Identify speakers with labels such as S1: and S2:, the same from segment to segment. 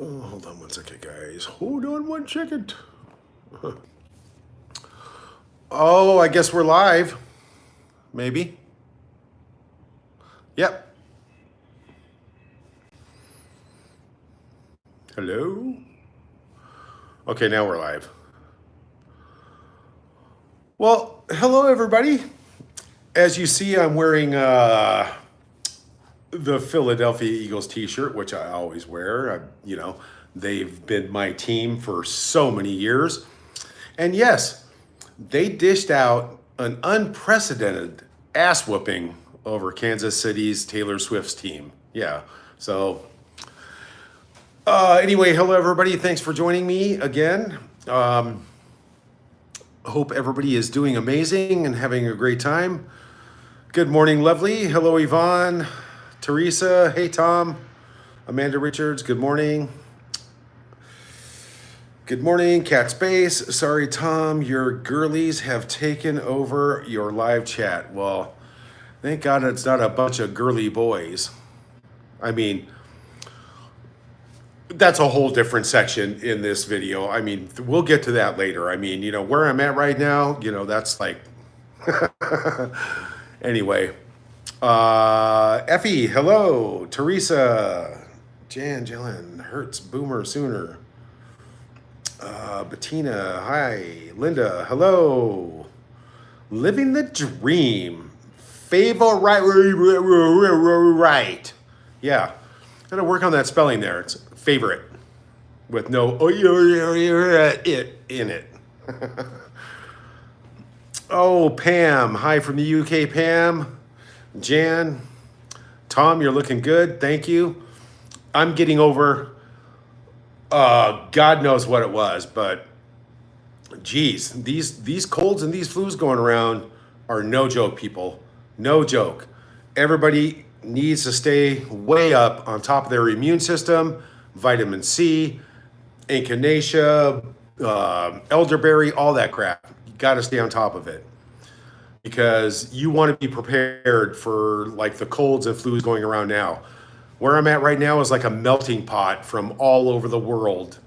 S1: Oh, hold on one second, guys. Hold on one second. Oh, I guess we're live. Maybe. Yep. Hello? Okay, now we're live. Well, hello, everybody. As you see, I'm wearing the Philadelphia Eagles t-shirt, which I always wear. They've been my team for so many years. And yes, they dished out an unprecedented ass whooping over Kansas City's Taylor Swift's team. Yeah. So anyway, hello everybody. Thanks for joining me again. Hope everybody is doing amazing and having a great time. Good morning, lovely. Hello, Yvonne, Teresa. Hey, Tom, Amanda Richards. Good morning. Good morning, Cat Space. Sorry, Tom, your girlies have taken over your live chat. Well, thank God it's not a bunch of girly boys. I mean, that's a whole different section in this video. I mean, we'll get to that later. I mean, where I'm at right now, that's like, anyway. Effie, hello. Teresa, Jan, Jelen, Hertz, Boomer, Sooner. Bettina, hi. Linda, hello. Living the dream. Right. Yeah. Gotta work on that spelling there. It's favorite with no it in it. Oh, Pam. Hi from the UK, Pam. Jan. Tom, you're looking good. Thank you. I'm getting over God knows what it was, but geez, these colds and these flus going around are no joke, people. No joke. Everybody needs to stay way up on top of their immune system. Vitamin C, echinacea, elderberry, all that crap. You got to stay on top of it because you want to be prepared for like the colds and flus going around now. Where I'm at right now is like a melting pot from all over the world,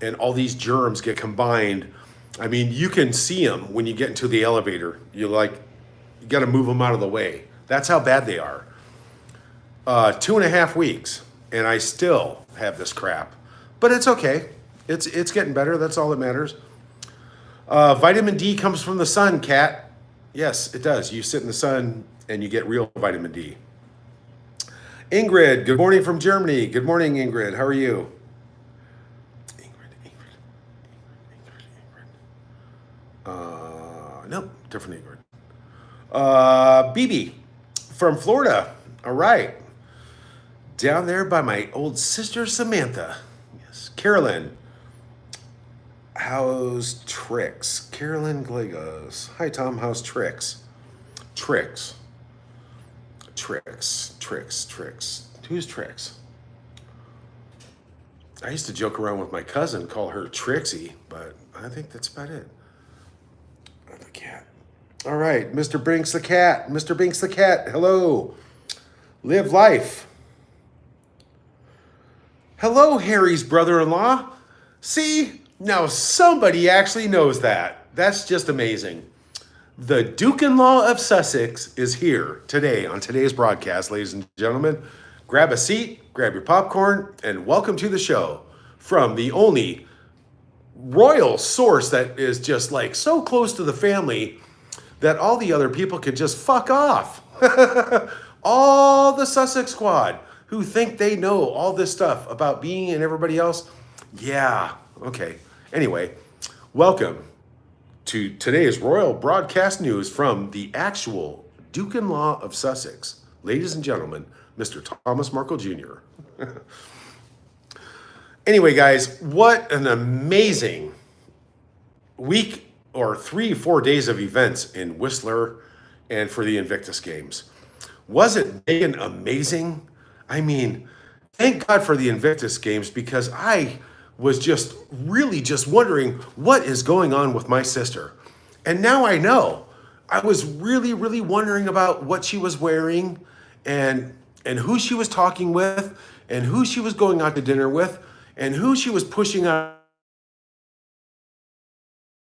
S1: and all these germs get combined. I mean, you can see them when you get into the elevator. You got to move them out of the way. That's how bad they are. 2.5 weeks, and I still have this crap, but it's okay. It's getting better. That's all that matters. Vitamin D comes from the sun, Kat. Yes, it does. You sit in the sun and you get real vitamin D. Ingrid, good morning from Germany. Good morning, Ingrid. How are you? Ingrid. Nope, different Ingrid. BB from Florida. All right. Down there by my old sister, Samantha. Yes. Carolyn. How's Trix? Carolyn Glegos. Hi, Tom. How's Trix? Trix. Who's Trix? I used to joke around with my cousin, call her Trixie, but I think that's about it. The cat. All right, Mr. Binks the cat. Mr. Binks the cat, hello. Live life. Hello, Harry's brother-in-law. See, now somebody actually knows that. That's just amazing. The Duke-in-Law of Sussex is here today on today's broadcast, ladies and gentlemen. Grab a seat, grab your popcorn, and welcome to the show from the only royal source that is just like so close to the family that all the other people could just fuck off. All the Sussex squad who think they know all this stuff about me and everybody else. Yeah, okay. Anyway, welcome to today's royal broadcast news from the actual Duke-in-Law of Sussex. Ladies and gentlemen, Mr. Thomas Markle Jr. Anyway, guys, what an amazing week or 3-4 days of events in Whistler and for the Invictus games. Wasn't Meghan amazing? I mean, thank God for the Invictus games because I was just really just wondering what is going on with my sister. And now I know. I was really, really wondering about what she was wearing and who she was talking with and who she was going out to dinner with. and who she was pushing up.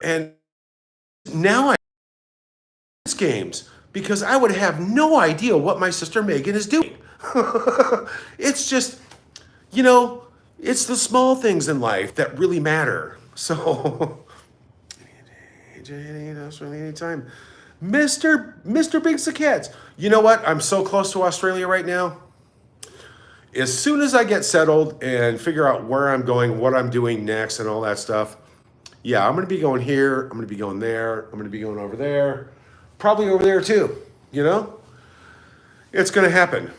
S1: And now I games because I would have no idea what my sister Meghan is doing. It's just, it's the small things in life that really matter. So, anytime. Mr. Big Cats. You know what? I'm so close to Australia right now. As soon as I get settled and figure out where I'm going, what I'm doing next, and all that stuff, yeah, I'm going to be going here. I'm going to be going there. I'm going to be going over there. Probably over there too, It's going to happen.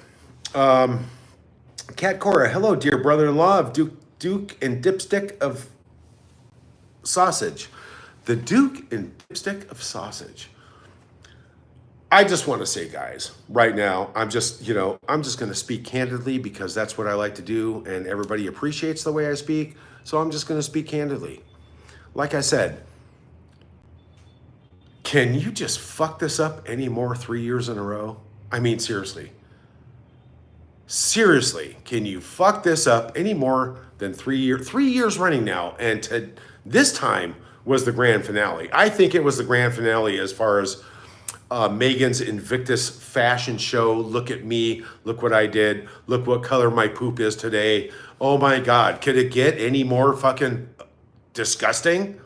S1: Cat Cora, hello, dear brother-in-law of Duke and Dipstick of Sausage. The Duke and Dipstick of Sausage. I just want to say, guys, right now, I'm just going to speak candidly because that's what I like to do, and everybody appreciates the way I speak, so I'm just going to speak candidly. Like I said, can you just fuck this up any more 3 years in a row? I mean, seriously. Seriously, can you fuck this up any more than 3 years? 3 years running now, and this time was the grand finale. I think it was the grand finale as far as Meghan's Invictus fashion show. Look at me. Look what I did. Look what color my poop is today. Oh my God. Could it get any more fucking disgusting?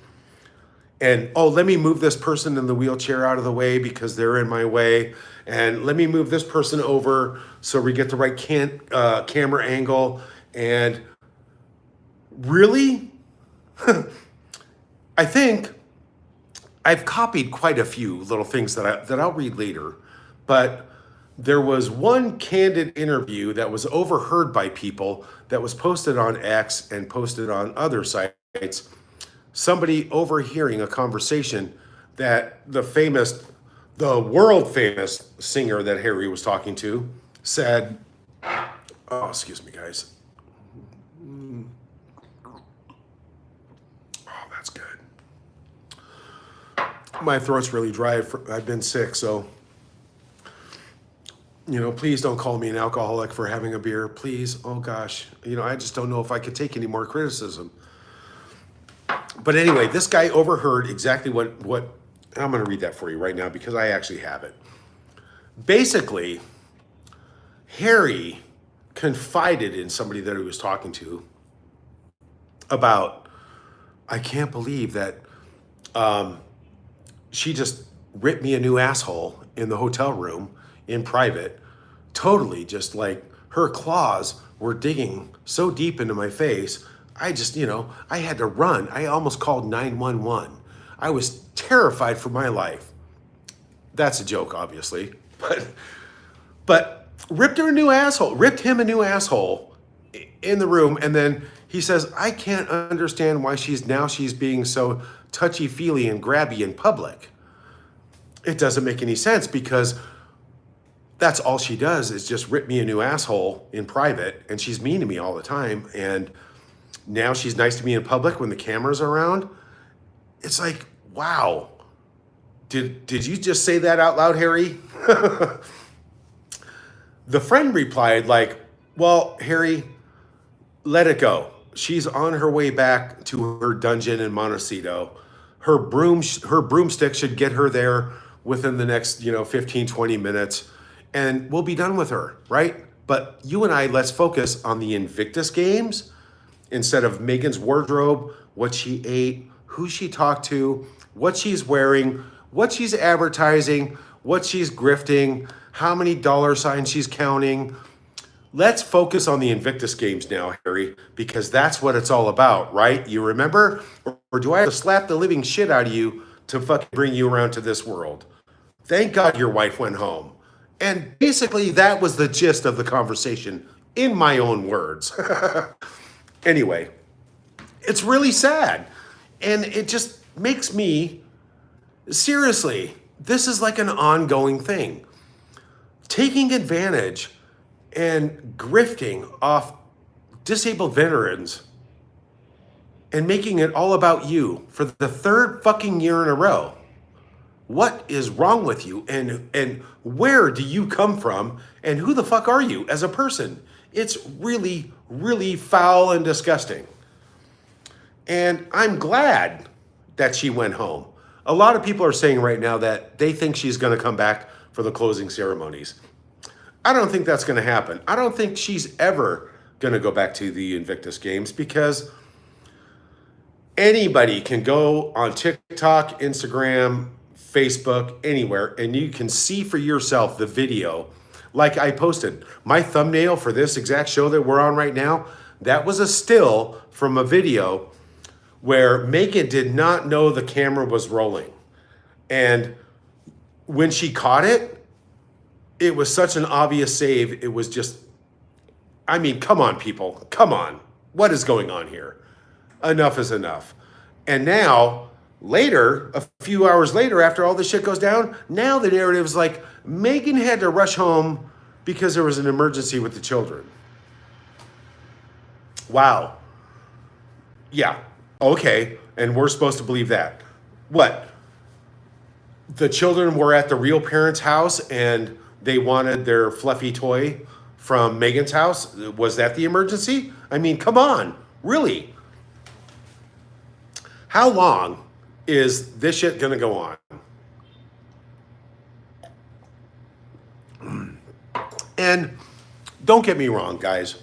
S1: And, let me move this person in the wheelchair out of the way because they're in my way. And let me move this person over so we get the right camera angle. And really? I think I've copied quite a few little things that I'll read later, but there was one candid interview that was overheard by people that was posted on X and posted on other sites. Somebody overhearing a conversation that the world famous singer that Harry was talking to said, oh, excuse me, guys. Oh, that's good. My throat's really dry. I've been sick, so, please don't call me an alcoholic for having a beer. Please. Oh, gosh. I just don't know if I could take any more criticism. But anyway, this guy overheard exactly what I'm going to read that for you right now because I actually have it. Basically, Harry confided in somebody that he was talking to about, I can't believe that she just ripped me a new asshole in the hotel room in private. Totally just like her claws were digging so deep into my face. I just, I had to run. I almost called 911. I was terrified for my life. That's a joke, obviously. But ripped him a new asshole in the room. And then he says, I can't understand why she's being so touchy-feely and grabby in public. It doesn't make any sense because that's all she does is just rip me a new asshole in private. And she's mean to me all the time. And now she's nice to me in public when the camera's around. It's like, wow. Did you just say that out loud, Harry? The friend replied like, well, Harry, let it go. She's on her way back to her dungeon in Montecito. Her broomstick should get her there within the next, 15, 20 minutes. And we'll be done with her, right? But you and I, let's focus on the Invictus games instead of Meghan's wardrobe, what she ate, who she talked to, what she's wearing, what she's advertising, what she's grifting, how many dollar signs she's counting. Let's focus on the Invictus games now, Harry, because that's what it's all about, right? You remember? Or do I have to slap the living shit out of you to fucking bring you around to this world? Thank God your wife went home. And basically that was the gist of the conversation in my own words. Anyway, it's really sad. And it just makes me, seriously, this is like an ongoing thing. Taking advantage and grifting off disabled veterans and making it all about you for the third fucking year in a row. What is wrong with you? And where do you come from? And who the fuck are you as a person? It's really, really foul and disgusting. And I'm glad that she went home. A lot of people are saying right now that they think she's going to come back for the closing ceremonies. I don't think that's going to happen. I don't think she's ever going to go back to the Invictus Games because anybody can go on TikTok, Instagram, Facebook, anywhere, and you can see for yourself the video. Like I posted, my thumbnail for this exact show that we're on right now, that was a still from a video where Meghan did not know the camera was rolling. And when she caught it, it was such an obvious save. It was just, I mean, come on, people. Come on. What is going on here? Enough is enough. And now, later, a few hours later, after all this shit goes down, now the narrative is like, Meghan had to rush home because there was an emergency with the children. Wow. Yeah. Okay. And we're supposed to believe that. What? The children were at the real parents' house and they wanted their fluffy toy from Meghan's house? Was that the emergency? I mean, come on. Really? How long is this shit gonna go on? And don't get me wrong, guys.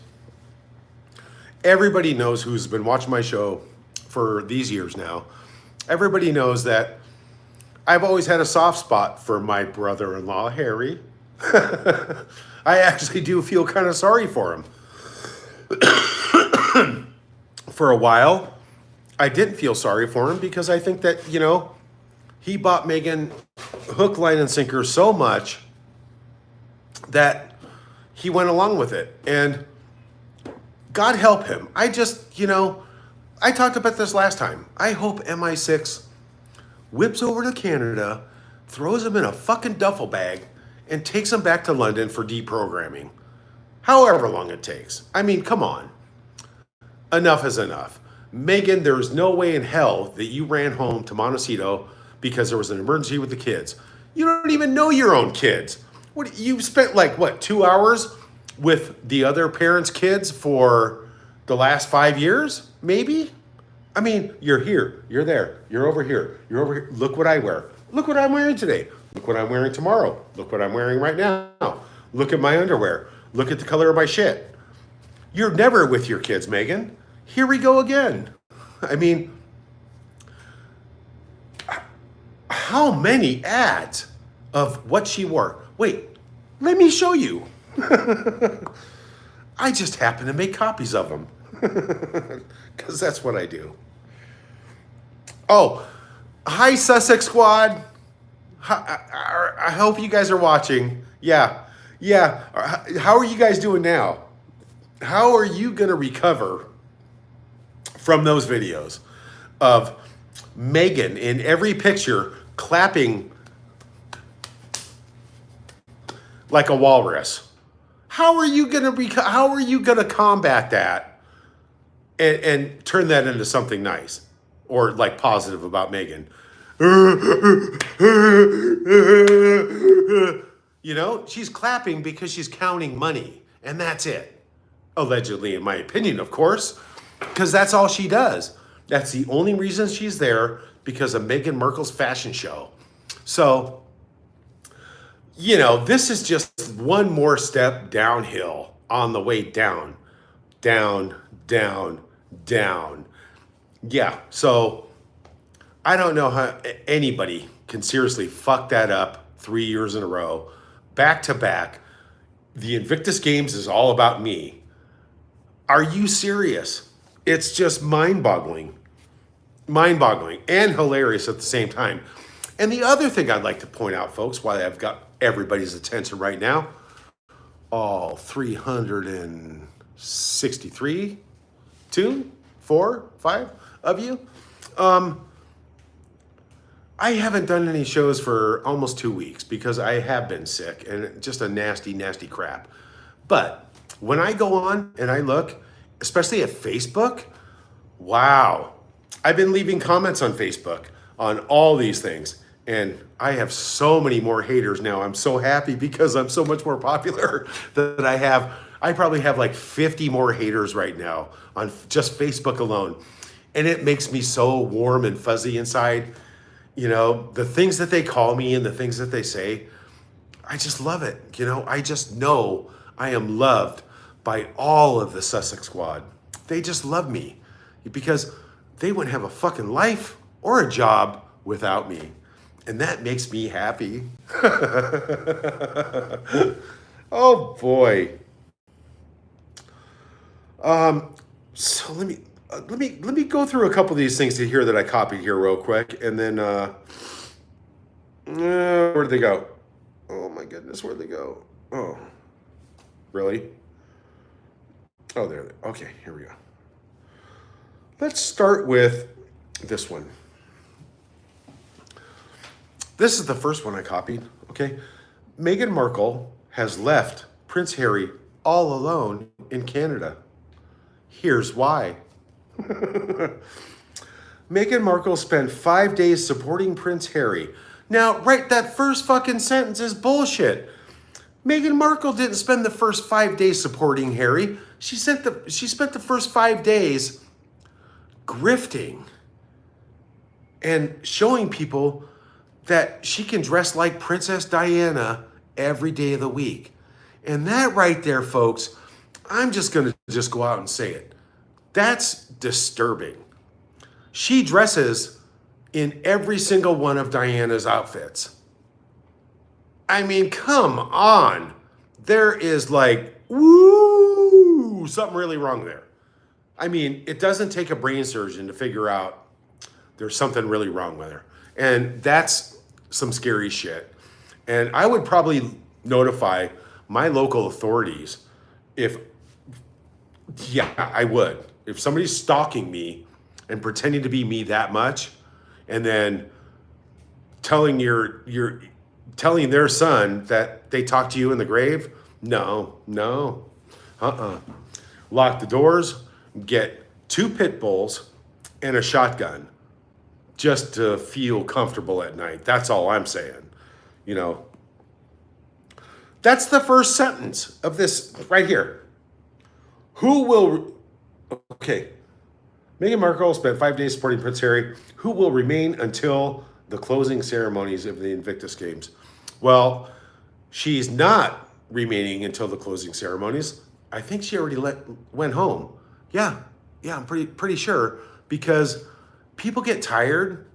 S1: Everybody knows who's been watching my show for these years now. Everybody knows that I've always had a soft spot for my brother-in-law, Harry. I actually do feel kind of sorry for him. For a while, I didn't feel sorry for him because I think that, you know, he bought Meghan hook, line, and sinker so much that he went along with it. And God help him. I just, you know, I talked about this last time. I hope MI6 whips over to Canada, throws him in a fucking duffel bag, and takes him back to London for deprogramming. However long it takes. I mean, come on. Enough is enough. Meghan, there is no way in hell that you ran home to Montecito because there was an emergency with the kids. You don't even know your own kids. What, you've spent like, what, 2 hours with the other parents' kids for the last 5 years, maybe? I mean, you're here, you're there, you're over here, you're over here. Look what I wear. Look what I'm wearing today. Look what I'm wearing tomorrow. Look what I'm wearing right now. Look at my underwear. Look at the color of my shit. You're never with your kids, Meghan. Here we go again. I mean, how many ads of what she wore? Wait, let me show you. I just happen to make copies of them because that's what I do. Oh, hi, Sussex Squad. I hope you guys are watching. Yeah. How are you guys doing now? How are you going to recover from those videos of Meghan in every picture clapping like a walrus? How are you going to combat that and turn that into something nice or like positive about Meghan? You know, she's clapping because she's counting money, and that's it. Allegedly, in my opinion, of course, because that's all she does. That's the only reason she's there, because of Meghan Markle's fashion show. So, you know, this is just one more step downhill on the way down. Down. Yeah, so I don't know how anybody can seriously fuck that up 3 years in a row, back to back. The Invictus Games is all about me. Are you serious? It's just mind-boggling and hilarious at the same time. And the other thing I'd like to point out, folks, while I've got everybody's attention right now, all 363, 2, 4, 5 of you, I haven't done any shows for almost 2 weeks because I have been sick and just a nasty crap. But when I go on and I look, especially at Facebook, wow. I've been leaving comments on Facebook on all these things, and I have so many more haters now. I'm so happy because I'm so much more popular that I probably have like 50 more haters right now on just Facebook alone. And it makes me so warm and fuzzy inside. You know, the things that they call me and the things that they say, I just love it. You know, I just know I am loved by all of the Sussex squad. They just love me because they wouldn't have a fucking life or a job without me. And that makes me happy. Oh boy. So let me go through a couple of these things to here that I copied here real quick, and then where did they go? Oh my goodness, where'd they go? Oh, really? Oh, there. Okay, here we go. Let's start with this one. This is the first one I copied. Okay, Meghan Markle has left Prince Harry all alone in Canada. Here's why. Meghan Markle spent 5 days supporting Prince Harry. Now, right, that first fucking sentence is bullshit. Meghan Markle didn't spend the first 5 days supporting Harry. She spent the first 5 days grifting and showing people that she can dress like Princess Diana every day of the week. And that right there, folks, I'm just going to just go out and say it. That's disturbing. She dresses in every single one of Diana's outfits. I mean, come on. There is like, woo, something really wrong there. I mean, it doesn't take a brain surgeon to figure out there's something really wrong with her. And that's some scary shit. And I would probably notify my local authorities if, yeah, I would. If somebody's stalking me and pretending to be me that much, and then telling telling their son that they talked to you in the grave, no. Lock the doors, get 2 pit bulls and a shotgun just to feel comfortable at night. That's all I'm saying. You know, that's the first sentence of this right here. Okay. Meghan Markle spent 5 days supporting Prince Harry, who will remain until the closing ceremonies of the Invictus Games. Well, she's not remaining until the closing ceremonies. I think she already went home. Yeah, I'm pretty sure, because people get tired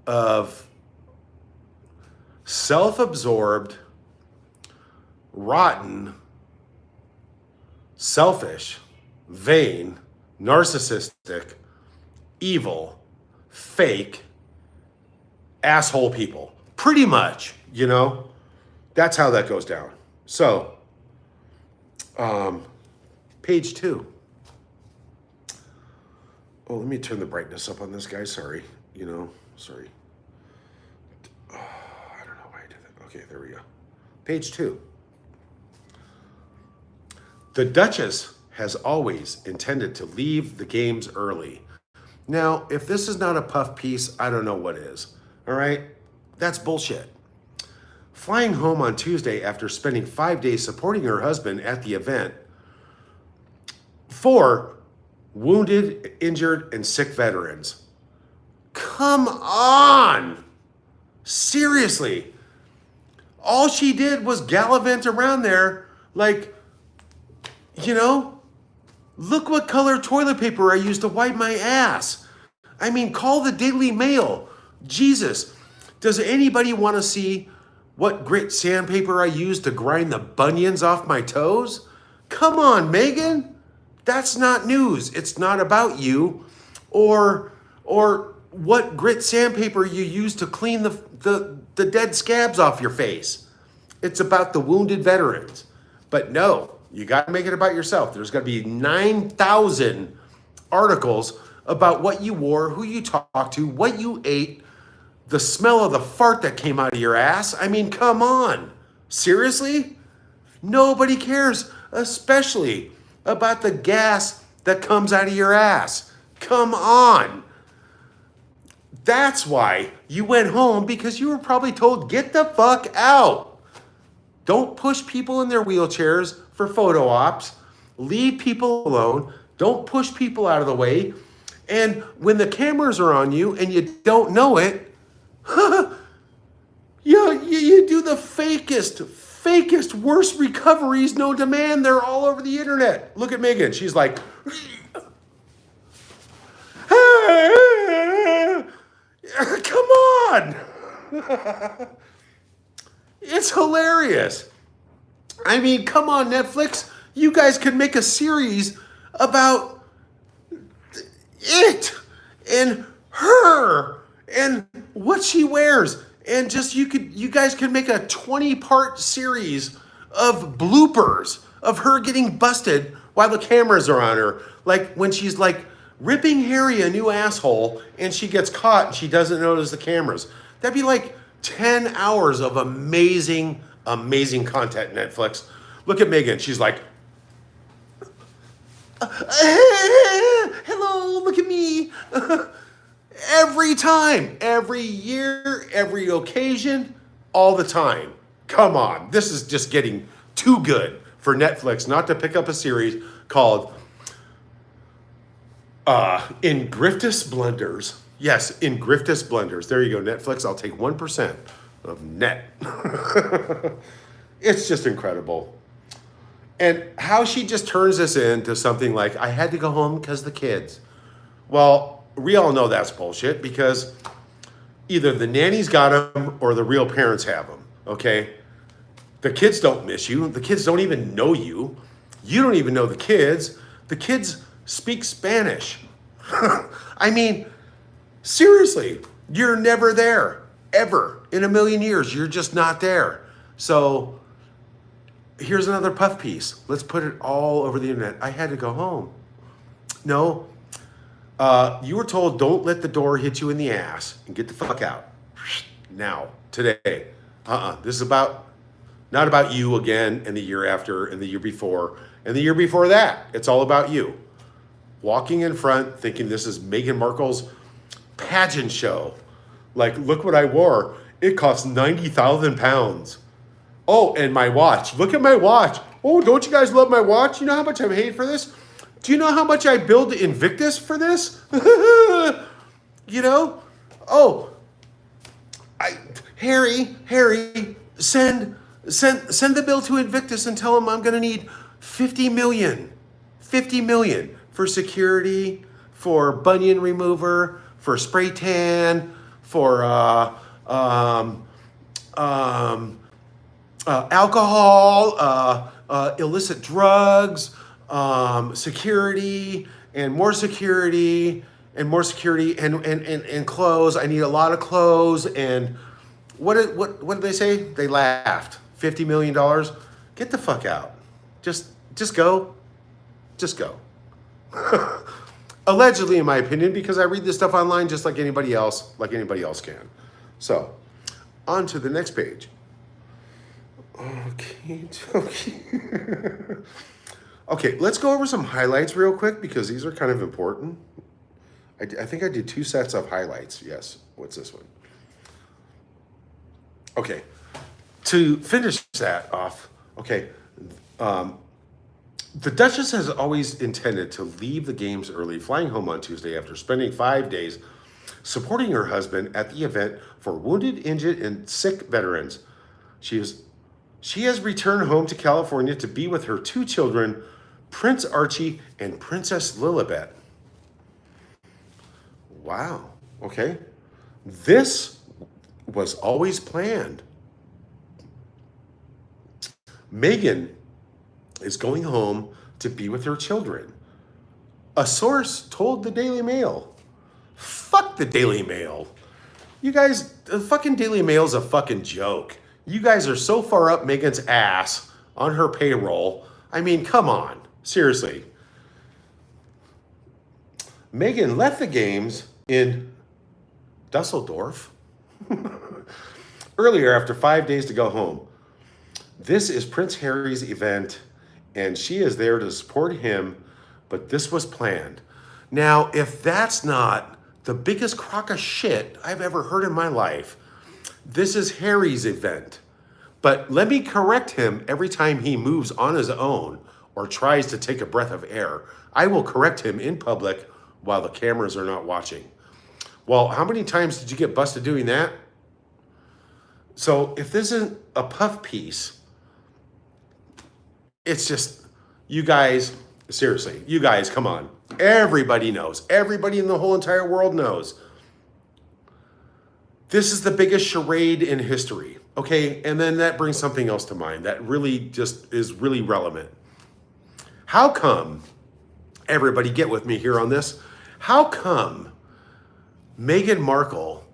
S1: of self-absorbed, rotten, selfish, vain, narcissistic, evil, fake, asshole people. Pretty much, you know? That's how that goes down. So, page 2. Oh, let me turn the brightness up on this guy. Sorry. Sorry. Oh, I don't know why I did that. Okay, there we go. Page 2. The Duchess has always intended to leave the games early. Now, if this is not a puff piece, I don't know what is. All right? That's bullshit. Flying home on Tuesday after spending 5 days supporting her husband at the event for wounded, injured, and sick veterans. Come on! Seriously. All she did was gallivant around there like, you know, look what color toilet paper I used to wipe my ass. I mean, call the Daily Mail. Jesus. Does anybody want to see what grit sandpaper I used to grind the bunions off my toes? Come on, Meghan. That's not news. It's not about you or what grit sandpaper you use to clean the dead scabs off your face. It's about the wounded veterans. But no, you got to make it about yourself. There's got to be 9,000 articles about what you wore, who you talked to, what you ate, the smell of the fart that came out of your ass. I mean, come on. Seriously? Nobody cares, especially about the gas that comes out of your ass. Come on. That's why you went home, because you were probably told, get the fuck out. Don't push people in their wheelchairs for photo ops. Leave people alone. Don't push people out of the way. And when the cameras are on you and you don't know it, you do the fakest, worst recoveries known to man. They're all over the internet. Look at Meghan. She's like, come on. It's hilarious. I mean, come on, Netflix. You guys could make a series about it and her and what she wears. And just you guys could make a 20-part series of bloopers of her getting busted while the cameras are on her. Like when she's like ripping Harry a new asshole and she gets caught and she doesn't notice the cameras. That'd be like 10 hours of amazing content, Netflix. Look at Meghan. She's like, hello, look at me. Every time, every year, every occasion, all the time. Come on. This is just getting too good for Netflix not to pick up a series called Invictus Blunders. Yes, Invictus Blunders. There you go, Netflix. I'll take 1% of net. It's just incredible. And how she just turns this into something like, I had to go home because the kids. Well, we all know that's bullshit because either the nannies got them or the real parents have them, okay? The kids don't miss you. The kids don't even know you. You don't even know the kids. The kids speak Spanish. I mean, seriously, you're never there, ever. In a million years, you're just not there. So here's another puff piece. Let's put it all over the internet. I had to go home. No, you were told don't let the door hit you in the ass and get the fuck out. Now, today. This is not about you again and the year after and the year before and the year before that. It's all about you. Walking in front thinking this is Meghan Markle's pageant show. Like, look what I wore. It cost 90,000 pounds. Oh, and my watch. Look at my watch. Oh, don't you guys love my watch? You know how much I paid for this? Do you know how much I billed Invictus for this? You know? Oh, Harry, send the bill to Invictus and tell him I'm going to need 50 million for security, for bunion remover, for spray tan, for alcohol, illicit drugs, security, and more security, and clothes. I need a lot of clothes. And what did they say? They laughed. $50 million. Get the fuck out. Just go. Just go. Allegedly, in my opinion, because I read this stuff online just like anybody else can. So, on to the next page. Okay, let's go over some highlights real quick because these are kind of important. I think I did 2 sets of highlights. Yes. What's this one? Okay. To finish that off, okay, the Duchess has always intended to leave the games early, flying home on Tuesday after spending 5 days supporting her husband at the event for wounded, injured, and sick veterans. She has returned home to California to be with her 2 children, Prince Archie and Princess Lilibet. Wow. Okay. This was always planned. Meghan is going home to be with her children. A source told the Daily Mail. Fuck the Daily Mail. You guys, the fucking Daily Mail's a fucking joke. You guys are so far up Meghan's ass on her payroll. I mean, come on. Seriously. Meghan left the games in Dusseldorf earlier after 5 days to go home. This is Prince Harry's event, and she is there to support him, but this was planned. Now, if that's not the biggest crock of shit I've ever heard in my life, this is Harry's event. But let me correct him every time he moves on his own or tries to take a breath of air. I will correct him in public while the cameras are not watching. Well, how many times did you get busted doing that? So if this isn't a puff piece, it's just, you guys, seriously, you guys, come on. Everybody knows. Everybody in the whole entire world knows. This is the biggest charade in history, okay? And then that brings something else to mind that really just is really relevant. How come, everybody get with me here on this, how come Meghan Markle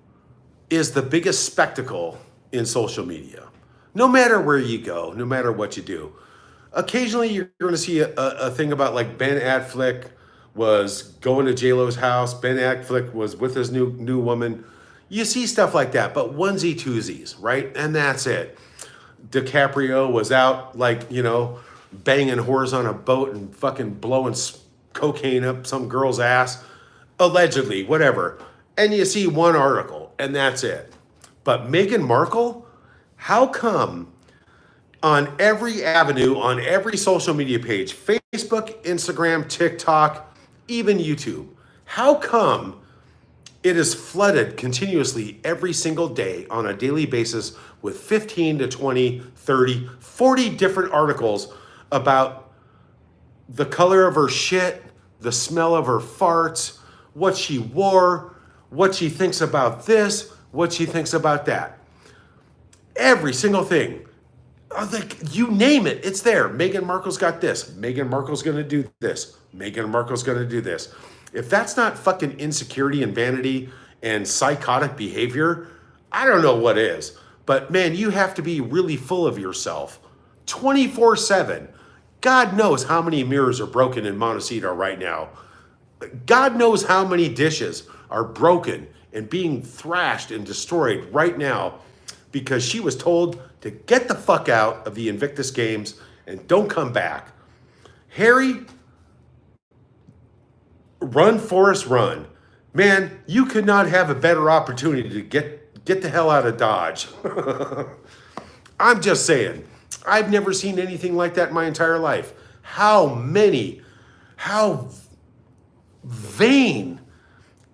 S1: is the biggest spectacle in social media? No matter where you go, no matter what you do. Occasionally you're going to see a thing about like Ben Affleck was going to J-Lo's house. Ben Affleck was with his new woman. You see stuff like that, but onesie twosies, right? And that's it. DiCaprio was out like, you know, banging whores on a boat and fucking blowing cocaine up some girl's ass. Allegedly, whatever. And you see one article and that's it. But Meghan Markle, how come on every avenue, on every social media page, Facebook, Instagram, TikTok, even YouTube, how come it is flooded continuously every single day on a daily basis with 15 to 20, 30, 40 different articles about the color of her shit, the smell of her farts, what she wore, what she thinks about this, what she thinks about that. Every single thing. Like, you name it, it's there. Meghan Markle's got this. Meghan Markle's going to do this. Meghan Markle's going to do this. If that's not fucking insecurity and vanity and psychotic behavior, I don't know what is. But man, you have to be really full of yourself 24/7. God knows how many mirrors are broken in Montecito right now. God knows how many dishes are broken and being thrashed and destroyed right now because she was told to get the fuck out of the Invictus games and don't come back. Harry, run, Forrest, run. Man, you could not have a better opportunity to get the hell out of Dodge. I'm just saying, I've never seen anything like that in my entire life. How vain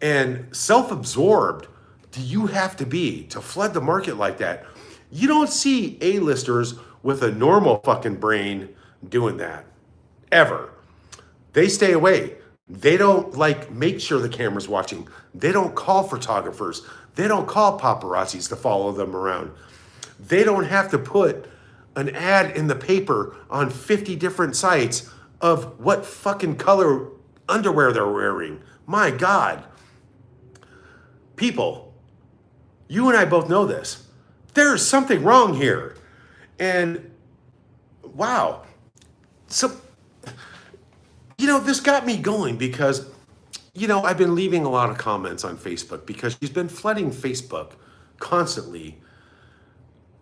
S1: and self-absorbed do you have to be to flood the market like that? You don't see A-listers with a normal fucking brain doing that, ever. They stay away. They don't like make sure the camera's watching. They don't call photographers. They don't call paparazzis to follow them around. They don't have to put an ad in the paper on 50 different sites of what fucking color underwear they're wearing. My God. People, you and I both know this. There's something wrong here. And wow. So, you know, this got me going because, you know, I've been leaving a lot of comments on Facebook because she's been flooding Facebook constantly.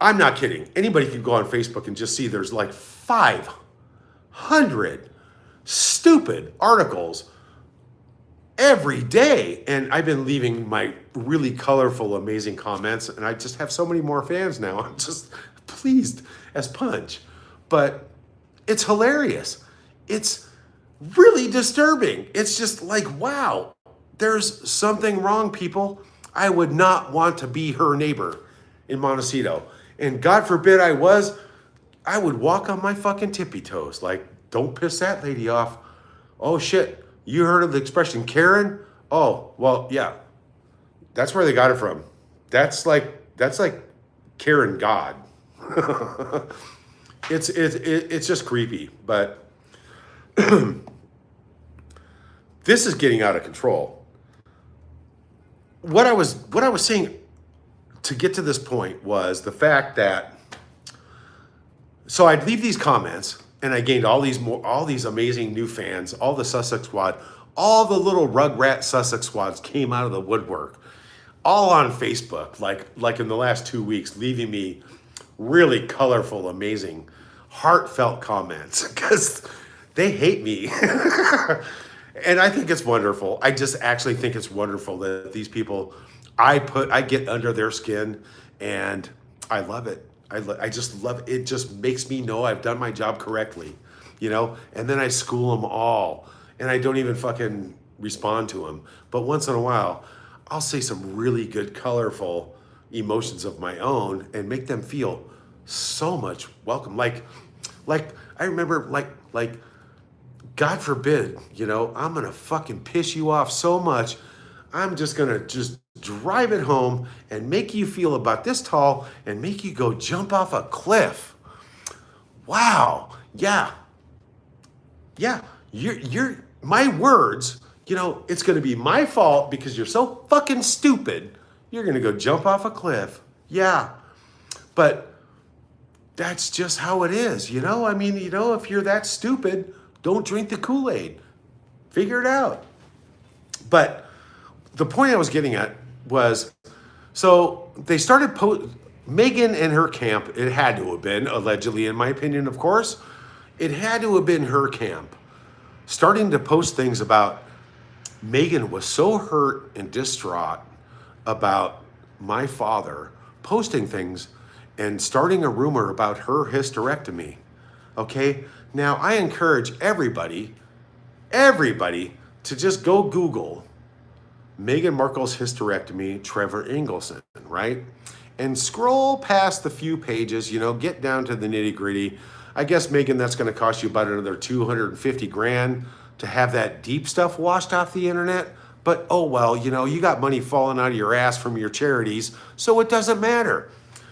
S1: I'm not kidding. Anybody can go on Facebook and just see there's like 500 stupid articles every day. And I've been leaving my really colorful, amazing comments. And I just have so many more fans now. I'm just pleased as punch. But it's hilarious. It's really disturbing. It's just like, wow, there's something wrong, people. I would not want to be her neighbor in Montecito. And God forbid I would walk on my fucking tippy toes. Like, don't piss that lady off. Oh shit. You heard of the expression Karen? Oh, well, yeah. That's where they got it from. That's like Karen God. It's just creepy, but this is getting out of control. What I was saying to get to this point was the fact that, so I'd leave these comments and I gained all these amazing new fans, all the Sussex squad, all the little rugrat Sussex squads came out of the woodwork, all on Facebook, like in the last 2 weeks, leaving me really colorful, amazing, heartfelt comments because they hate me. And I think it's wonderful. I just actually think it's wonderful that these people, I get under their skin and I love it. I just love it. It just makes me know I've done my job correctly, you know? And then I school them all and I don't even fucking respond to them. But once in a while, I'll say some really good, colorful emotions of my own and make them feel so much welcome. Like I remember, like, God forbid, I'm gonna fucking piss you off so much. I'm just gonna just drive it home and make you feel about this tall and make you go jump off a cliff. Wow. Yeah. You're my words, it's gonna be my fault because you're so fucking stupid. You're gonna go jump off a cliff. Yeah. But that's just how it is, I mean, if you're that stupid, don't drink the Kool-Aid. Figure it out. But the point I was getting at was, so they started Meghan and her camp, it had to have been, allegedly, in my opinion, of course, it had to have been her camp, starting to post things about Meghan was so hurt and distraught about my father, posting things and starting a rumor about her hysterectomy. Okay? Now, I encourage everybody to just go Google Meghan Markle's hysterectomy, Trevor Ingleson, right? And scroll past the few pages, get down to the nitty gritty. I guess, Meghan, that's going to cost you about another 250 grand to have that deep stuff washed off the internet. But, oh, well, you got money falling out of your ass from your charities, so it doesn't matter.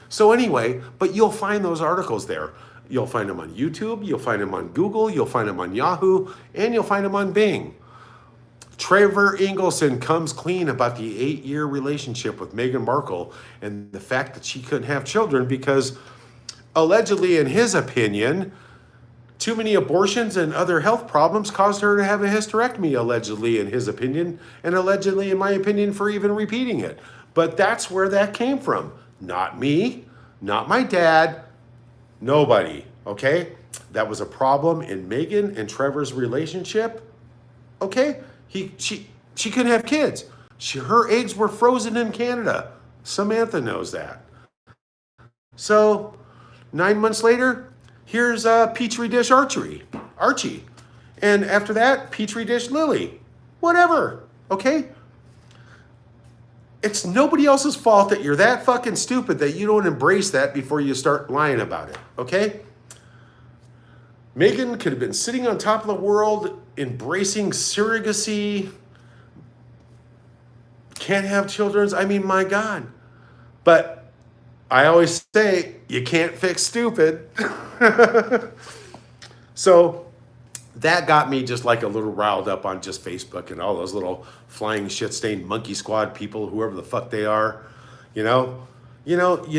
S1: So anyway, but you'll find those articles there. You'll find them on YouTube, you'll find them on Google, you'll find them on Yahoo, and you'll find them on Bing. Trevor Ingleson comes clean about the 8-year relationship with Meghan Markle and the fact that she couldn't have children because, allegedly, in his opinion, too many abortions and other health problems caused her to have a hysterectomy, allegedly, in his opinion, and allegedly, in my opinion, for even repeating it. But that's where that came from. Not me, not my dad, nobody, okay? That was a problem in Meghan and Trevor's relationship, okay? She couldn't have kids. Her eggs were frozen in Canada. Samantha knows that. So 9 months later, here's Petri dish Archie. And after that, Petri dish Lily. Whatever, okay? It's nobody else's fault that you're that fucking stupid that you don't embrace that before you start lying about it, okay? Meghan could have been sitting on top of the world, embracing surrogacy, can't have children. I mean, my God. But I always say, you can't fix stupid. So that got me just like a little riled up on just Facebook and all those little flying shit-stained monkey squad people, whoever the fuck they are. You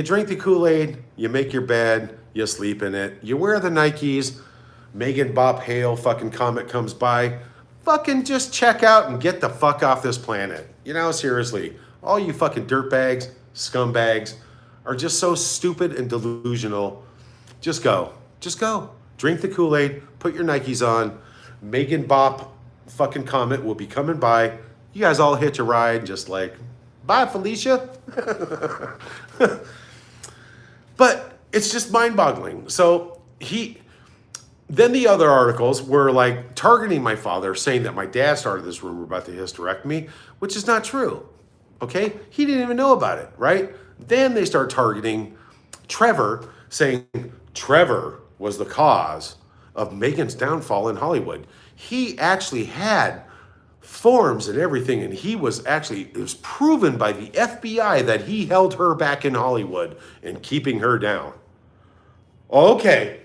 S1: drink the Kool-Aid, you make your bed, you sleep in it, you wear the Nikes, Megan Bob Hale fucking comet comes by, fucking just check out and get the fuck off this planet. Seriously, all you fucking dirtbags, scumbags, are just so stupid and delusional. Just go. Drink the Kool-Aid, put your Nikes on, Megan Bop fucking Comet will be coming by. You guys all hitch a ride, just like, bye, Felicia. But it's just mind-boggling. So then the other articles were like targeting my father, saying that my dad started this rumor about the hysterectomy, which is not true, okay? He didn't even know about it, right? Then they start targeting Trevor, saying Trevor was the cause of Meghan's downfall in Hollywood. He actually had forms and everything, and it was proven by the FBI that he held her back in Hollywood and keeping her down. Okay.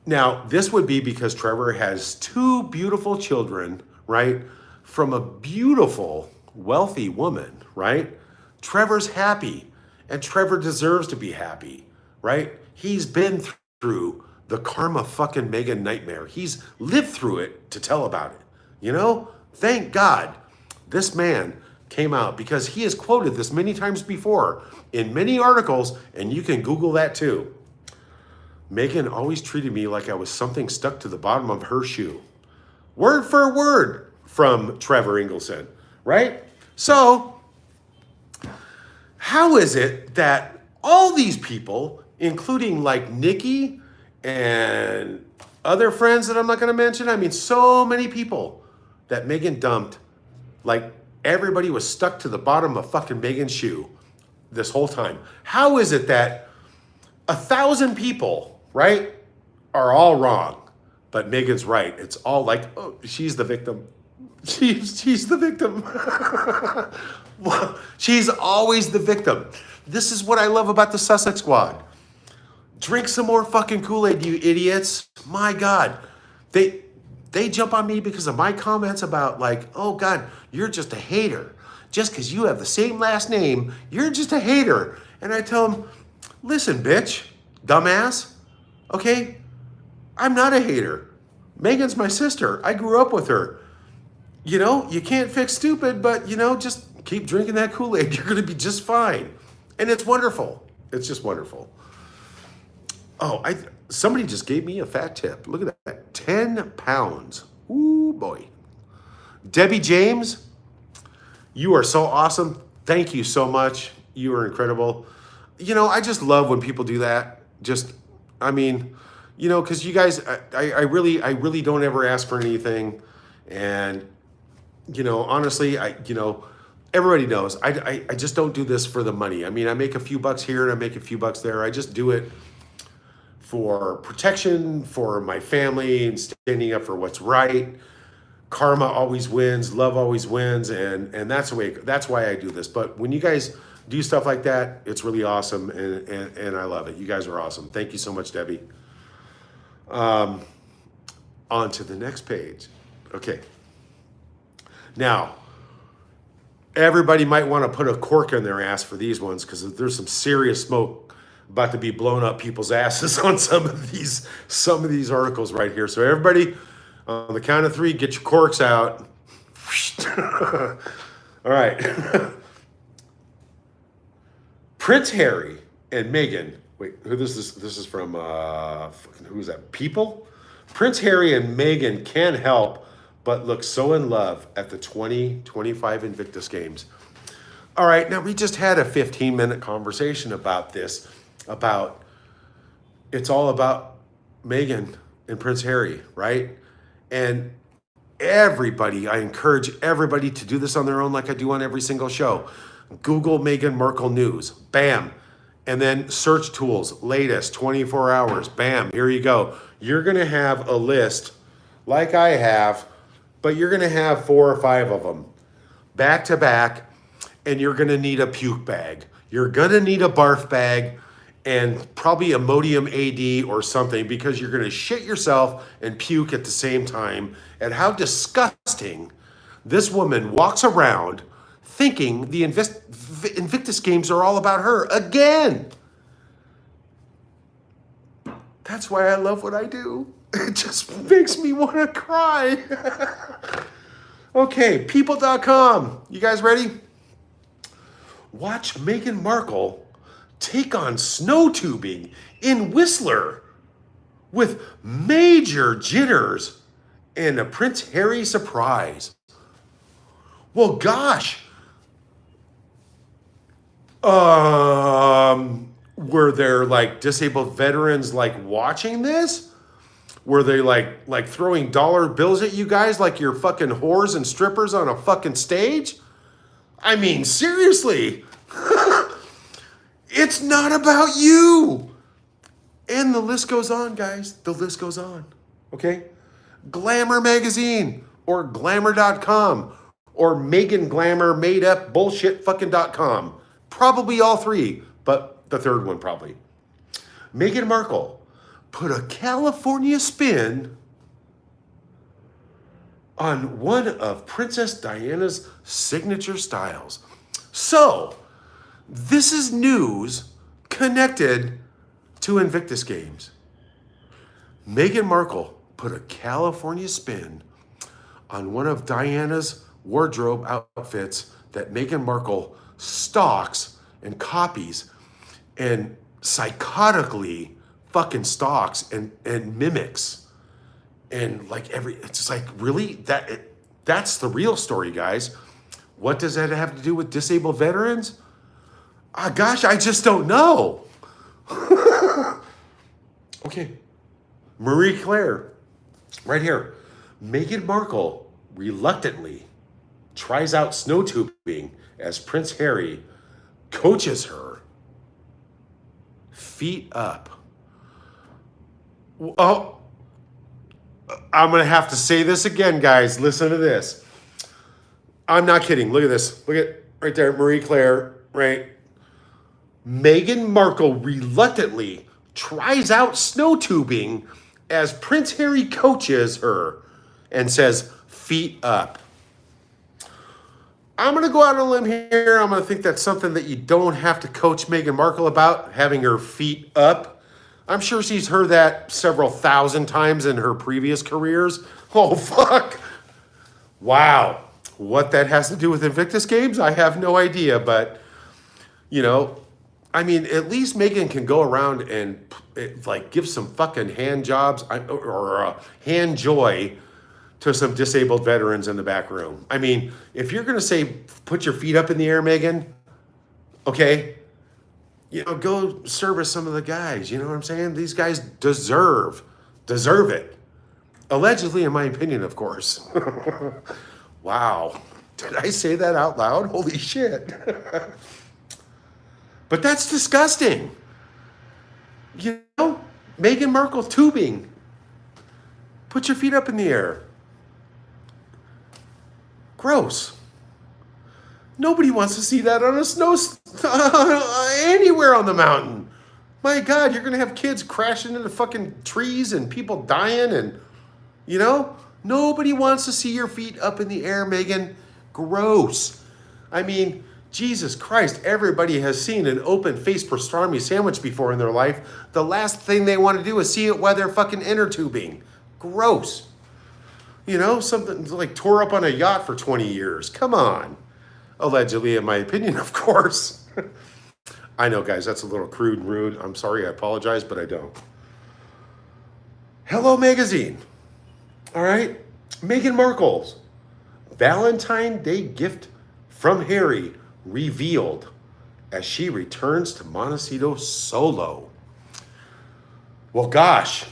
S1: Now, this would be because Trevor has 2 beautiful children, right? From a beautiful, wealthy woman, right? Trevor's happy, and Trevor deserves to be happy, right? He's been through the karma fucking Meghan nightmare. He's lived through it to tell about it. Thank God this man came out, because he has quoted this many times before in many articles, and you can Google that too. Meghan always treated me like I was something stuck to the bottom of her shoe. Word for word from Trevor Ingleson, right? So, how is it that all these people, including like Nikki and other friends that I'm not going to mention, I mean, so many people that Meghan dumped like everybody was stuck to the bottom of fucking Meghan's shoe this whole time. How is it that 1,000 people, right, are all wrong, but Meghan's right? It's all like, oh, she's the victim. She's the victim. Well, she's always the victim. This is what I love about the Sussex Squad. Drink some more fucking Kool-Aid, you idiots. My God. They jump on me because of my comments about like, oh God, you're just a hater. Just because you have the same last name, you're just a hater. And I tell them, listen, bitch, dumbass, okay? I'm not a hater. Meghan's my sister. I grew up with her. You know, you can't fix stupid, but, you know, just keep drinking that Kool-Aid. You're going to be just fine. And it's wonderful. It's just wonderful. Oh, somebody just gave me a fat tip. Look at that. 10 pounds. Ooh, boy. Debbie James, you are so awesome. Thank you so much. You are incredible. You know, I just love when people do that. Just, I mean, you know, because you guys, I really don't ever ask for anything. And, you know, honestly, everybody knows I just don't do this for the money. I mean, I make a few bucks here and I make a few bucks there. I just do it for protection, for my family, and standing up for what's right. Karma always wins, love always wins, and that's the way. That's why I do this. But when you guys do stuff like that, it's really awesome, and I love it. You guys are awesome. Thank you so much, Debbie. On to the next page. Okay. Now, everybody might want to put a cork in their ass for these ones because there's some serious smoke about to be blown up people's asses on some of these articles right here. So everybody, on the count of 3, get your corks out. All right. Prince Harry and Meghan. Wait, who this is? This is from who's that? People. Prince Harry and Meghan can't help but look so in love at the 2025 Invictus Games. All right, now we just had a 15-minute conversation about this. It's all about Meghan and Prince Harry, right? And I encourage everybody to do this on their own like I do on every single show. Google Meghan Markle news, bam. And then search tools, latest, 24 hours, bam, here you go. You're gonna have a list like I have, but you're gonna have 4 or 5 of them back to back, and you're gonna need a puke bag. You're gonna need a barf bag, and probably Imodium AD or something, because you're gonna shit yourself and puke at the same time at how disgusting this woman walks around thinking the Invictus Games are all about her again. That's why I love what I do. It just makes me want to cry. Okay, people.com. You guys ready? Watch Meghan Markle take on snow tubing in Whistler with major jitters and a Prince Harry surprise. Well, gosh. Were there like disabled veterans like watching this? Were they like throwing dollar bills at you guys like you're fucking whores and strippers on a fucking stage? I mean, seriously. It's not about you. And the list goes on, guys. The list goes on. Okay? Glamour magazine or glamour.com or Meghan Glamour made up bullshit fucking.com. Probably all 3, but the 3rd one probably. Meghan Markle put a California spin on one of Princess Diana's signature styles. So, this is news connected to Invictus Games. Meghan Markle put a California spin on one of Diana's wardrobe outfits that Meghan Markle stalks and copies and psychotically fucking stalks and mimics. And like it's just like, really? That's the real story, guys. What does that have to do with disabled veterans? Gosh, I just don't know. Okay. Marie Claire, right here. Meghan Markle reluctantly tries out snow tubing as Prince Harry coaches her. Feet up. Oh, I'm going to have to say this again, guys. Listen to this. I'm not kidding. Look at this. Look at right there, Marie Claire, right? Meghan Markle reluctantly tries out snow tubing as Prince Harry coaches her and says, feet up. I'm going to go out on a limb here. I'm going to think that's something that you don't have to coach Meghan Markle about, having her feet up. I'm sure she's heard that several thousand times in her previous careers. Oh, fuck. Wow. What that has to do with Invictus games, I have no idea. But, you know, I mean, at least Meghan can go around and, like, give some fucking hand jobs or hand joy to some disabled veterans in the back room. I mean, if you're going to say, put your feet up in the air, Meghan, okay, you know, go service some of the guys. You know what I'm saying? These guys deserve it. Allegedly, in my opinion, of course. Wow. Did I say that out loud? Holy shit. But that's disgusting. You know, Meghan Markle tubing. Put your feet up in the air. Gross. Nobody wants to see that on a snow anywhere on the mountain. My God, you're going to have kids crashing into fucking trees and people dying and, you know, nobody wants to see your feet up in the air, Meghan. Gross. I mean, Jesus Christ, everybody has seen an open-faced pastrami sandwich before in their life. The last thing they want to do is see it while they're fucking inner tubing. Gross. You know, something like tore up on a yacht for 20 years. Come on. Allegedly, in my opinion, of course. I know, guys, that's a little crude and rude. I'm sorry, I apologize, but I don't. Hello Magazine. All right. Meghan Markle's Valentine's Day gift from Harry revealed as she returns to Montecito solo. Well, gosh.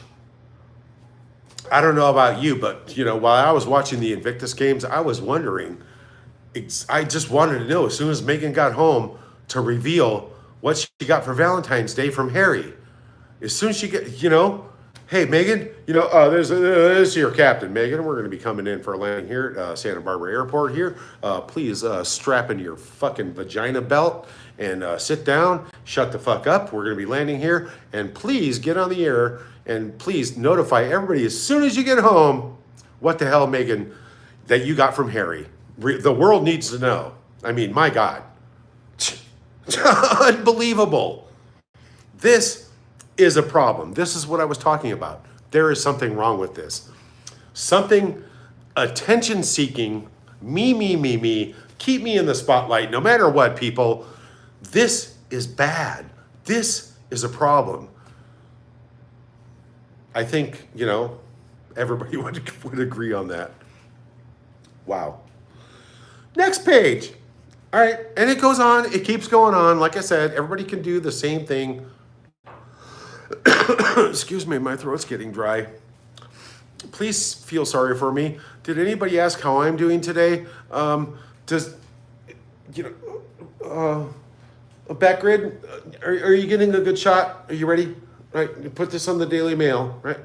S1: I don't know about you, but, you know, while I was watching the Invictus games, I was wondering, I just wanted to know as soon as Meghan got home to reveal what she got for Valentine's Day from Harry. As soon as she get, you know, hey, Meghan, you know, there's your captain, Meghan. We're going to be coming in for a landing here at Santa Barbara Airport here. Please strap in your fucking vagina belt and sit down, shut the fuck up. We're going to be landing here. And please get on the air and please notify everybody as soon as you get home what the hell, Meghan, that you got from Harry. The world needs to know. I mean, my God. Unbelievable. This is a problem. This is what I was talking about. There is something wrong with this. Something attention-seeking, me, keep me in the spotlight no matter what, people. This is bad. This is a problem. I think, you know, everybody would agree on that. Wow. Next page. All right, and it goes on. It keeps going on. Like I said, everybody can do the same thing. Excuse me, my throat's getting dry. Please feel sorry for me. Did anybody ask how I'm doing today? Does, you know, back grid, are you getting a good shot? Are you ready? Right, put this on the Daily Mail, right?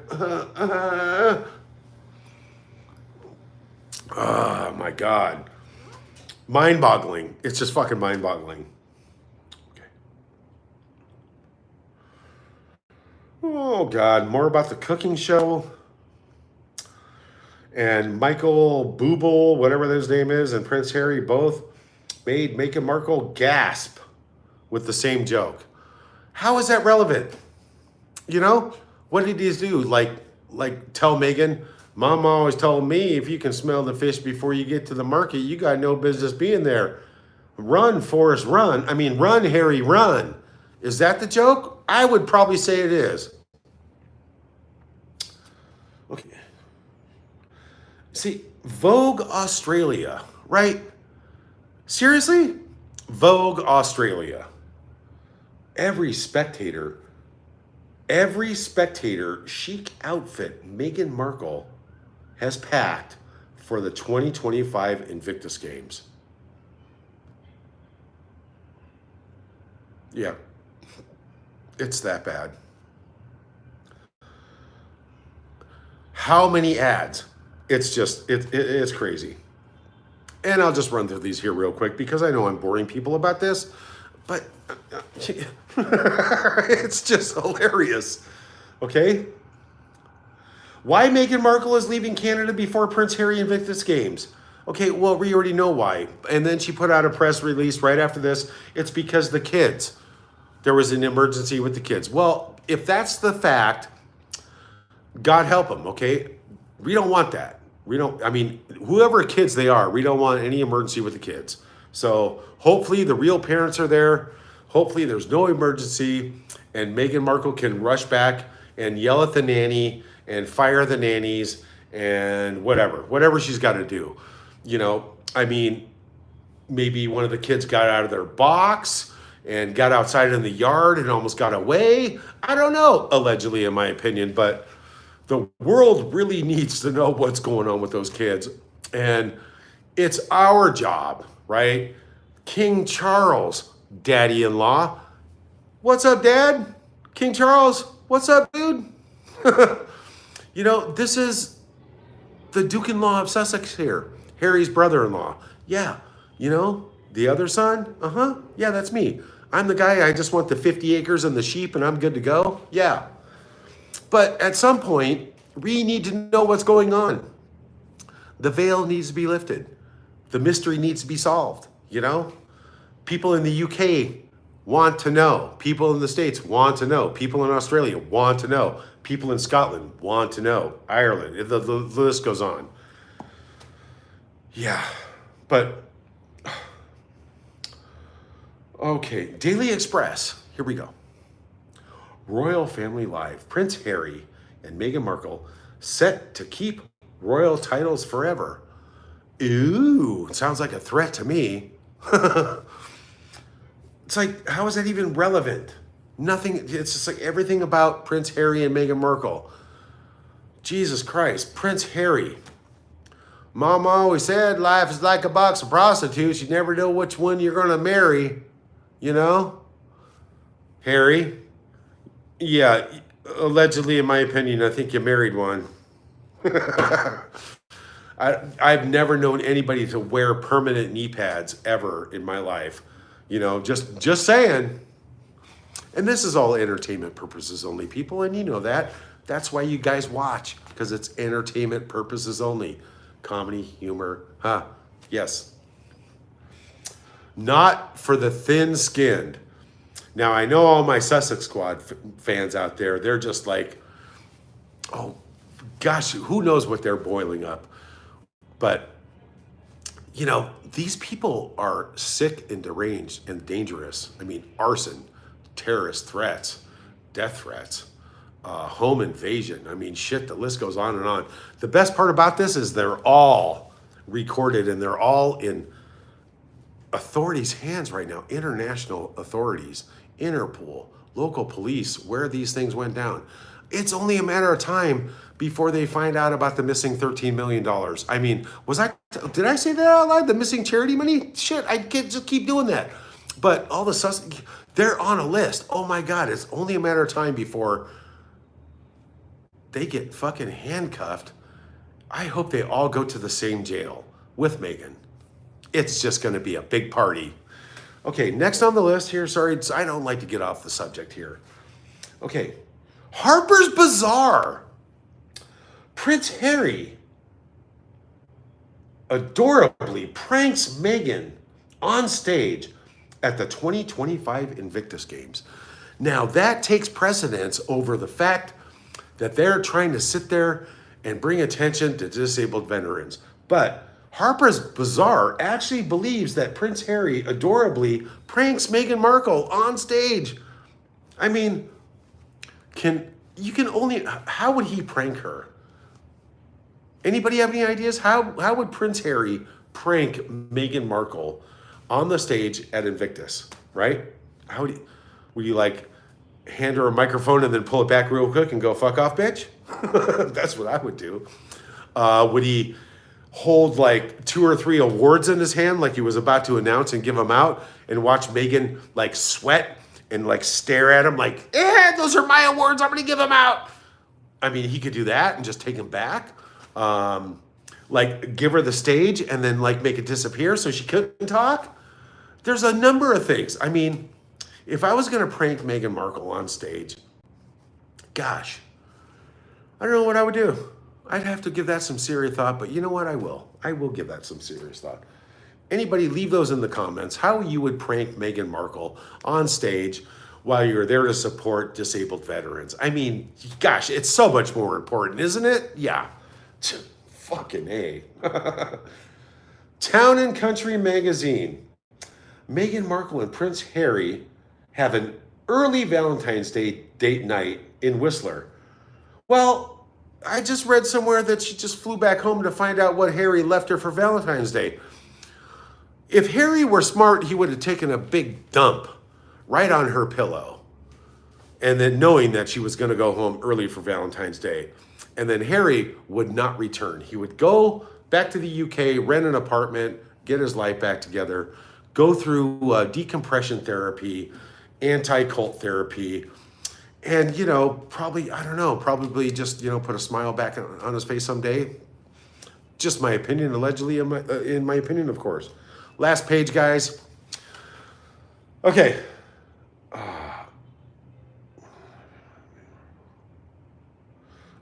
S1: Oh, my God. Mind-boggling. It's just fucking mind-boggling. Okay. Oh, God. More about the cooking show. And Michael Bublé, whatever his name is, and Prince Harry both made Meghan Markle gasp with the same joke. How is that relevant? You know, what did he do? Like tell Meghan, Mom always told me if you can smell the fish before you get to the market, you got no business being there. Run, Forrest, run. I mean, run, Harry, run. Is that the joke? I would probably say it is. Okay. See, Vogue Australia, right? Seriously? Vogue Australia. Every spectator chic outfit Meghan Markle has packed for the 2025 Invictus Games. Yeah, it's that bad. How many ads? It's just, it's crazy. And I'll just run through these here real quick because I know I'm boring people about this, but it's just hilarious. Okay? Why Meghan Markle is leaving Canada before Prince Harry Invictus Games? Okay, well, we already know why. And then she put out a press release right after this. It's because the kids. There was an emergency with the kids. Well, if that's the fact, God help them, okay? We don't want that. Whoever kids they are, we don't want any emergency with the kids. So hopefully the real parents are there. Hopefully there's no emergency and Meghan Markle can rush back and yell at the nanny and fire the nannies and whatever she's got to do. Maybe one of the kids got out of their box and got outside in the yard and almost got away. I don't know, allegedly, in my opinion, but the world really needs to know what's going on with those kids. And it's our job, right? King Charles, daddy-in-law. What's up, Dad? King Charles, what's up, dude? This is the Duke-in-law of Sussex here. Harry's brother-in-law. Yeah, the other son? Yeah, that's me. I'm the guy, I just want the 50 acres and the sheep and I'm good to go. Yeah. But at some point, we need to know what's going on. The veil needs to be lifted. The mystery needs to be solved, People in the UK want to know. People in the States want to know. People in Australia want to know. People in Scotland want to know. Ireland, the list goes on. Yeah, but okay, Daily Express. Here we go. Royal Family Live. Prince Harry and Meghan Markle set to keep royal titles forever. Ooh, sounds like a threat to me. It's like, how is that even relevant? Nothing. It's just like everything about Prince Harry and Meghan Markle. Jesus Christ, Prince Harry. Mom always said life is like a box of prostitutes. You never know which one you're going to marry, Harry. Yeah, allegedly, in my opinion, I think you married one. I've never known anybody to wear permanent knee pads ever in my life. Just saying. And this is all entertainment purposes only, people, and you know that. That's why you guys watch, because it's entertainment purposes only. Comedy, humor, yes. Not for the thin-skinned. Now, I know all my Sussex Squad fans out there, they're just like, oh, gosh, who knows what they're boiling up. But, these people are sick and deranged and dangerous. Arson, terrorist threats, death threats, home invasion. The list goes on and on. The best part about this is they're all recorded and they're all in authorities' hands right now, international authorities, Interpol, local police, where these things went down. It's only a matter of time before they find out about the missing $13 million. Did I say that out loud? The missing charity money? Shit, I can't just keep doing that. But all the they're on a list. Oh my God, it's only a matter of time before they get fucking handcuffed. I hope they all go to the same jail with Meghan. It's just going to be a big party. Okay, next on the list here. Sorry, I don't like to get off the subject here. Okay, Harper's Bazaar. Prince Harry adorably pranks Meghan on stage at the 2025 Invictus Games. Now, that takes precedence over the fact that they're trying to sit there and bring attention to disabled veterans. But Harper's Bazaar actually believes that Prince Harry adorably pranks Meghan Markle on stage. How would he prank her? Anybody have any ideas? How would Prince Harry prank Meghan Markle on the stage at Invictus, right? Would you hand her a microphone and then pull it back real quick and go, fuck off, bitch? That's what I would do. Would he hold like 2 or 3 awards in his hand like he was about to announce and give them out, and watch Meghan like sweat and like stare at him like, those are my awards, I'm gonna give them out. I mean, he could do that and just take them back. Like give her the stage and then like make it disappear so she couldn't talk. There's a number of things. I mean, if I was gonna prank Meghan Markle on stage, gosh, I don't know what I would do. I'd have to give that some serious thought, but you know what? I will. I will give that some serious thought. Anybody, leave those in the comments, how you would prank Meghan Markle on stage while you're there to support disabled veterans. I mean, gosh, it's so much more important, isn't it? Yeah. Fucking A. Town and Country magazine. Meghan Markle and Prince Harry have an early Valentine's Day date night in Whistler. Well, I just read somewhere that she just flew back home to find out what Harry left her for Valentine's Day. If Harry were smart, he would have taken a big dump right on her pillow. And then knowing that she was going to go home early for Valentine's Day. And then Harry would not return. He would go back to the UK, rent an apartment, get his life back together, go through decompression therapy, anti-cult therapy, and, you know, probably, I don't know, probably just, you know, put a smile back on his face someday. Just my opinion, allegedly, in my opinion, of course. Last page, guys. Okay.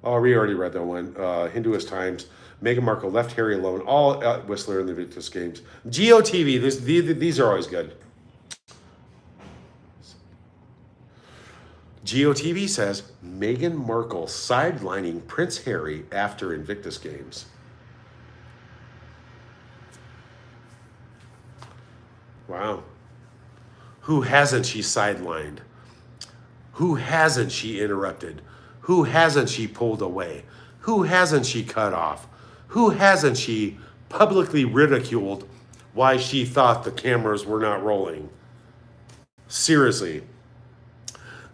S1: Oh, we already read that one. Hinduist Times. Meghan Markle left Harry alone, all at Whistler in the Invictus games. GOTV, these are always good. GOTV says, Meghan Markle sidelining Prince Harry after Invictus games. Wow. Who hasn't she sidelined? Who hasn't she interrupted? Who hasn't she pulled away? Who hasn't she cut off? Who hasn't she publicly ridiculed why she thought the cameras were not rolling? Seriously.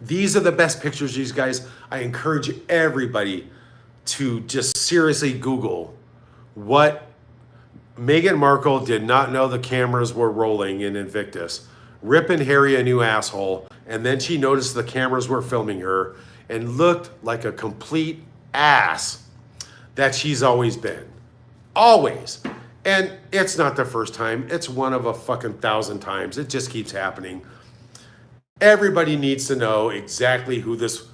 S1: These are the best pictures, these guys. I encourage everybody to just seriously Google what Meghan Markle did not know the cameras were rolling in Invictus, ripping Harry a new asshole, and then she noticed the cameras were filming her and looked like a complete ass that she's always been. Always. And it's not the first time. It's one of a fucking 1,000 times. It just keeps happening. Everybody needs to know exactly who this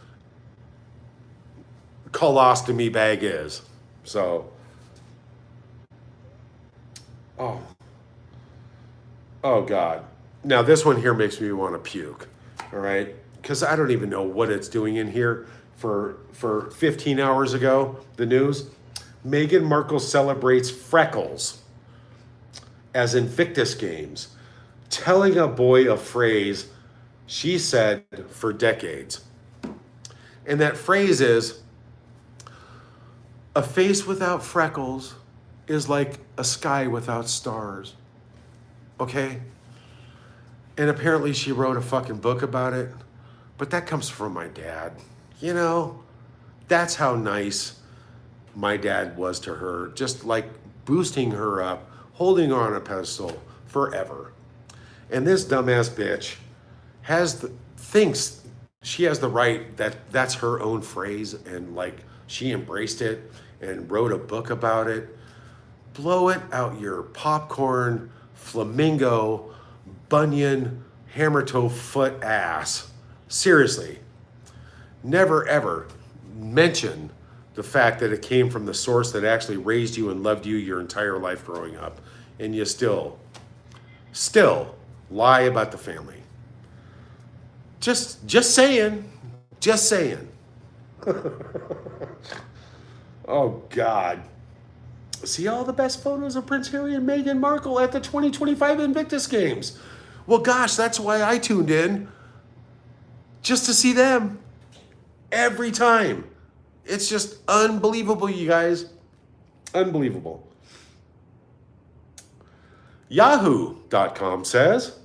S1: colostomy bag is. So, oh God. Now this one here makes me want to puke, all right? Because I don't even know what it's doing in here. For 15 hours ago, the news, Meghan Markle celebrates freckles as Invictus games, telling a boy a phrase she said for decades. And that phrase is, a face without freckles is like a sky without stars. Okay? And apparently she wrote a fucking book about it. But that comes from my dad. You know, that's how nice my dad was to her. Just like boosting her up, holding her on a pedestal forever. And this dumbass bitch thinks she has the right that's her own phrase, and like she embraced it and wrote a book about it. Blow it out your popcorn, flamingo, bunion, hammer toe foot ass. Seriously, never ever mention the fact that it came from the source that actually raised you and loved you your entire life growing up, and you still lie about the family. Just saying. Oh God. See all the best photos of Prince Harry and Meghan Markle at the 2025 Invictus games. Well, gosh, that's why I tuned in. Just to see them. Every time. It's just unbelievable, you guys. Unbelievable. Yahoo.com says,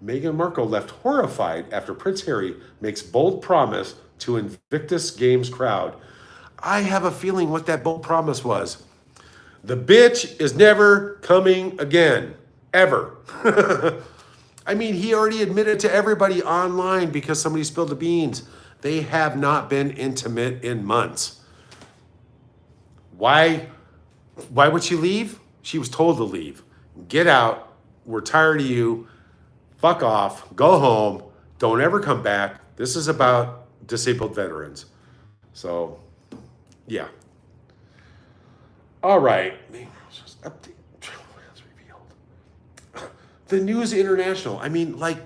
S1: Meghan Markle left horrified after Prince Harry makes bold promise to Invictus Games crowd. I have a feeling what that bold promise was. The bitch is never coming again, ever. I mean, he already admitted to everybody online because somebody spilled the beans. They have not been intimate in months. Why would she leave? She was told to leave. Get out. We're tired of you. Fuck off. Go home. Don't ever come back. This is about disabled veterans. So, yeah. All right. Update. The News International. I mean, like,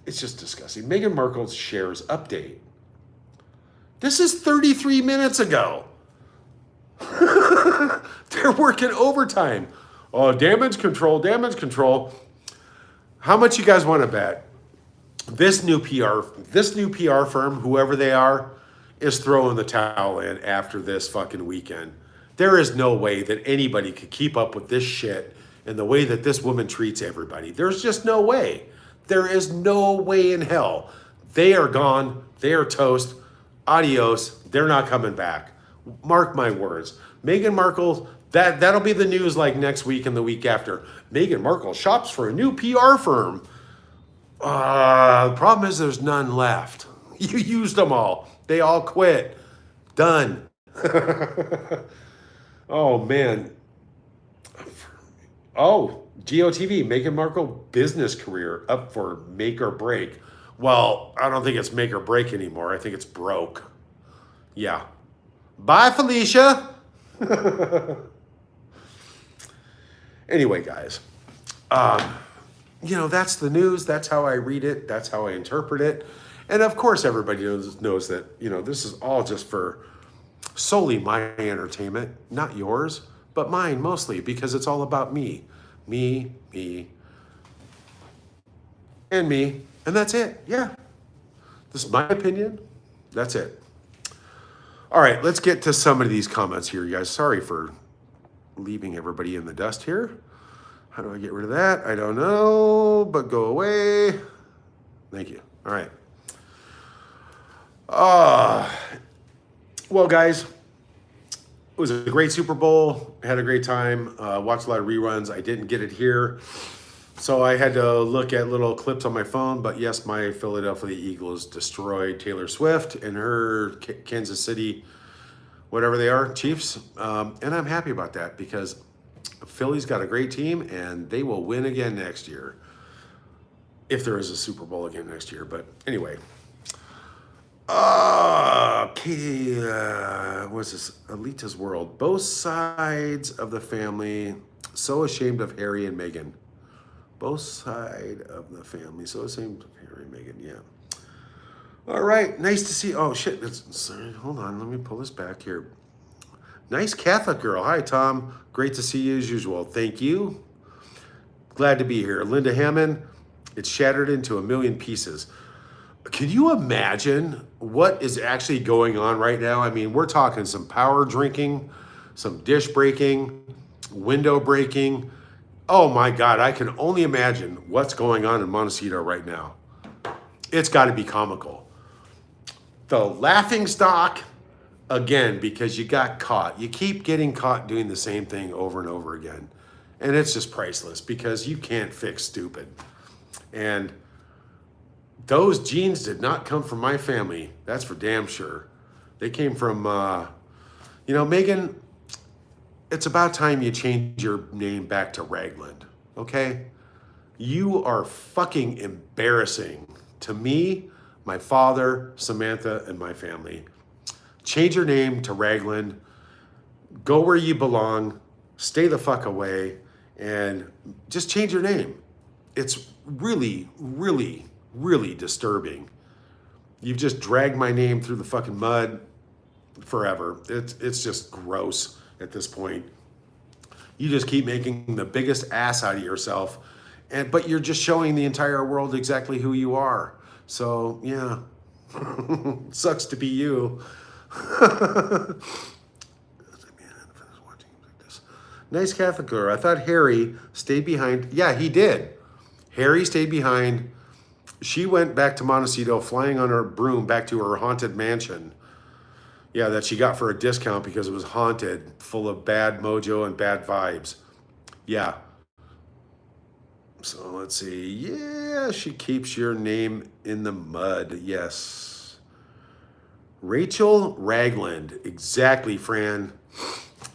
S1: it's just disgusting. Meghan Markle's shares update. This is 33 minutes ago. They're working overtime. Oh, damage control. How much you guys want to bet? This new PR firm, whoever they are, is throwing the towel in after this fucking weekend. There is no way that anybody could keep up with this shit and the way that this woman treats everybody. There's just no way. There is no way in hell. They are gone. They are toast. Adios. They're not coming back. Mark my words. Meghan Markle, that'll be the news like next week and the week after. Meghan Markle shops for a new PR firm. The problem is there's none left. You used them all. They all quit. Done. Oh, man. Oh, GOTV, Meghan Markle business career up for make or break. Well, I don't think it's make or break anymore. I think it's broke. Yeah. Bye, Felicia. Anyway, guys, that's the news. That's how I read it. That's how I interpret it. And of course, everybody knows that, this is all just for solely my entertainment, not yours, but mine mostly, because it's all about me, and me. And that's it. Yeah. This is my opinion. That's it. All right, let's get to some of these comments here, you guys. Sorry for leaving everybody in the dust here. How do I get rid of that? I don't know, but go away. Thank you. All right. Well, guys, it was a great Super Bowl. I had a great time. Watched a lot of reruns. I didn't get it here, so I had to look at little clips on my phone. But yes, my Philadelphia Eagles destroyed Taylor Swift and her Kansas City, whatever they are, Chiefs. And I'm happy about that because Philly's got a great team and they will win again next year. If there is a Super Bowl again next year. But anyway. Katie, what's this? Alita's World. Both sides of the family so ashamed of Harry and Meghan. Both sides of the family so ashamed of Harry and Meghan. Yeah. All right. Nice to see. Oh, shit. Sorry. Hold on. Let me pull this back here. Nice Catholic girl. Hi, Tom. Great to see you as usual. Thank you. Glad to be here. Linda Hammond. It's shattered into a million pieces. Can you imagine what is actually going on right now? I mean, we're talking some power drinking, some dish breaking, window breaking. Oh my God, I can only imagine what's going on in Montecito right now. It's got to be comical. The laughing stock, again, because you got caught. You keep getting caught doing the same thing over and over again. And it's just priceless because you can't fix stupid. And those genes did not come from my family. That's for damn sure. They came from, Meghan, it's about time you change your name back to Ragland, okay? You are fucking embarrassing to me, my father, Samantha, and my family. Change your name to Ragland. Go where you belong. Stay the fuck away. And just change your name. It's really, really, really disturbing. You've just dragged my name through the fucking mud forever. It's just gross at this point. You just keep making the biggest ass out of yourself, but you're just showing the entire world exactly who you are. So yeah, sucks to be you. Nice Catholic girl. I thought Harry stayed behind. Yeah, he did. Harry stayed behind. She went back to Montecito, flying on her broom back to her haunted mansion. Yeah, that she got for a discount because it was haunted, full of bad mojo and bad vibes. Yeah. So let's see. Yeah, she keeps your name in the mud. Yes. Rachel Ragland. Exactly, Fran.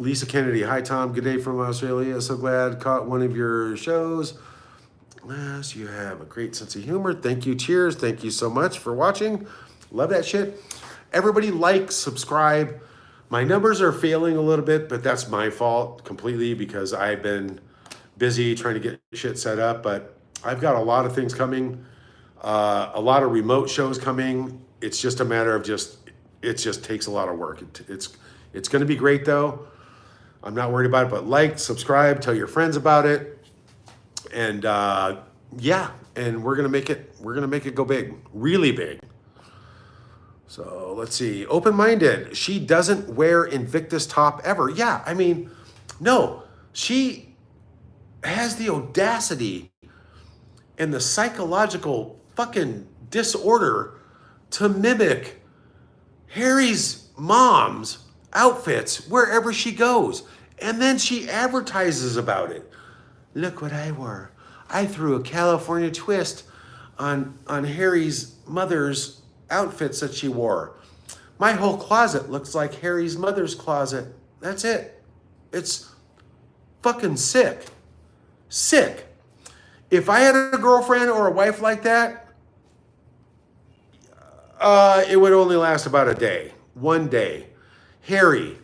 S1: Lisa Kennedy. Hi, Tom. Good day from Australia. So glad caught one of your shows. Yes, you have a great sense of humor. Thank you. Cheers. Thank you so much for watching. Love that shit. Everybody like, subscribe. My numbers are failing a little bit, but that's my fault completely because I've been busy trying to get shit set up. But I've got a lot of things coming, a lot of remote shows coming. It's just a matter of it just takes a lot of work. It's going to be great though. I'm not worried about it, but like, subscribe, tell your friends about it. And yeah, and we're going to make it go big, really big. So let's see. Open-minded. She doesn't wear Invictus top ever. Yeah, I mean, no. She has the audacity and the psychological fucking disorder to mimic Harry's mom's outfits wherever she goes. And then she advertises about it. Look what I wore. I threw a California twist on Harry's mother's outfits that she wore. My whole closet looks like Harry's mother's closet. That's it. It's fucking sick. Sick. If I had a girlfriend or a wife like that, it would only last about a day. One day. Harry,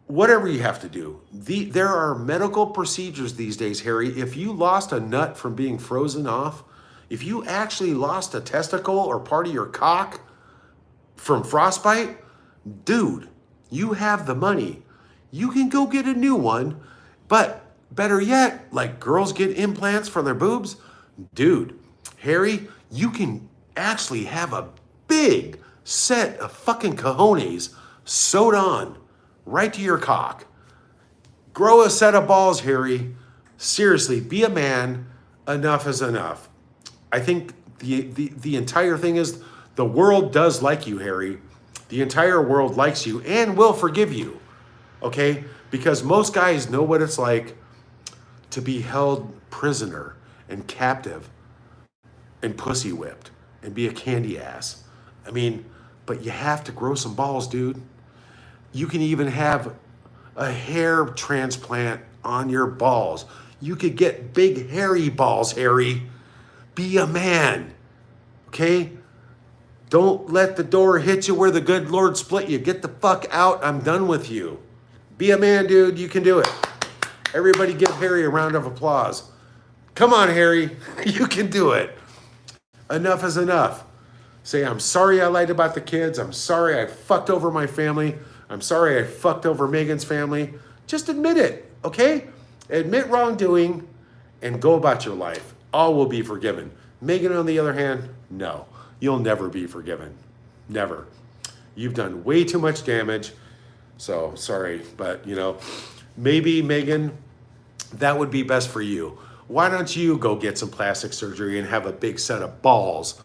S1: whatever you have to do. There are medical procedures these days, Harry. If you lost a nut from being frozen off, if you actually lost a testicle or part of your cock from frostbite, dude, you have the money. You can go get a new one, but better yet, like girls get implants for their boobs, dude, Harry, you can actually have a big set of fucking cojones sewed on right to your cock. Grow a set of balls, Harry. Seriously, be a man. Enough is enough. I think the entire thing is the world does like you, Harry. The entire world likes you and will forgive you, okay? Because most guys know what it's like to be held prisoner and captive and pussy whipped and be a candy ass. I mean, but you have to grow some balls, dude. You can even have a hair transplant on your balls. You could get big hairy balls, Harry. Be a man, okay? Don't let the door hit you where the good Lord split you. Get the fuck out. I'm done with you. Be a man, dude. You can do it. Everybody give Harry a round of applause. Come on, Harry. You can do it. Enough is enough. Say, I'm sorry I lied about the kids. I'm sorry I fucked over my family. I'm sorry I fucked over Meghan's family. Just admit it, okay? Admit wrongdoing and go about your life. All will be forgiven. Meghan, on the other hand, no. You'll never be forgiven. Never. You've done way too much damage. So, sorry, but, maybe, Meghan, that would be best for you. Why don't you go get some plastic surgery and have a big set of balls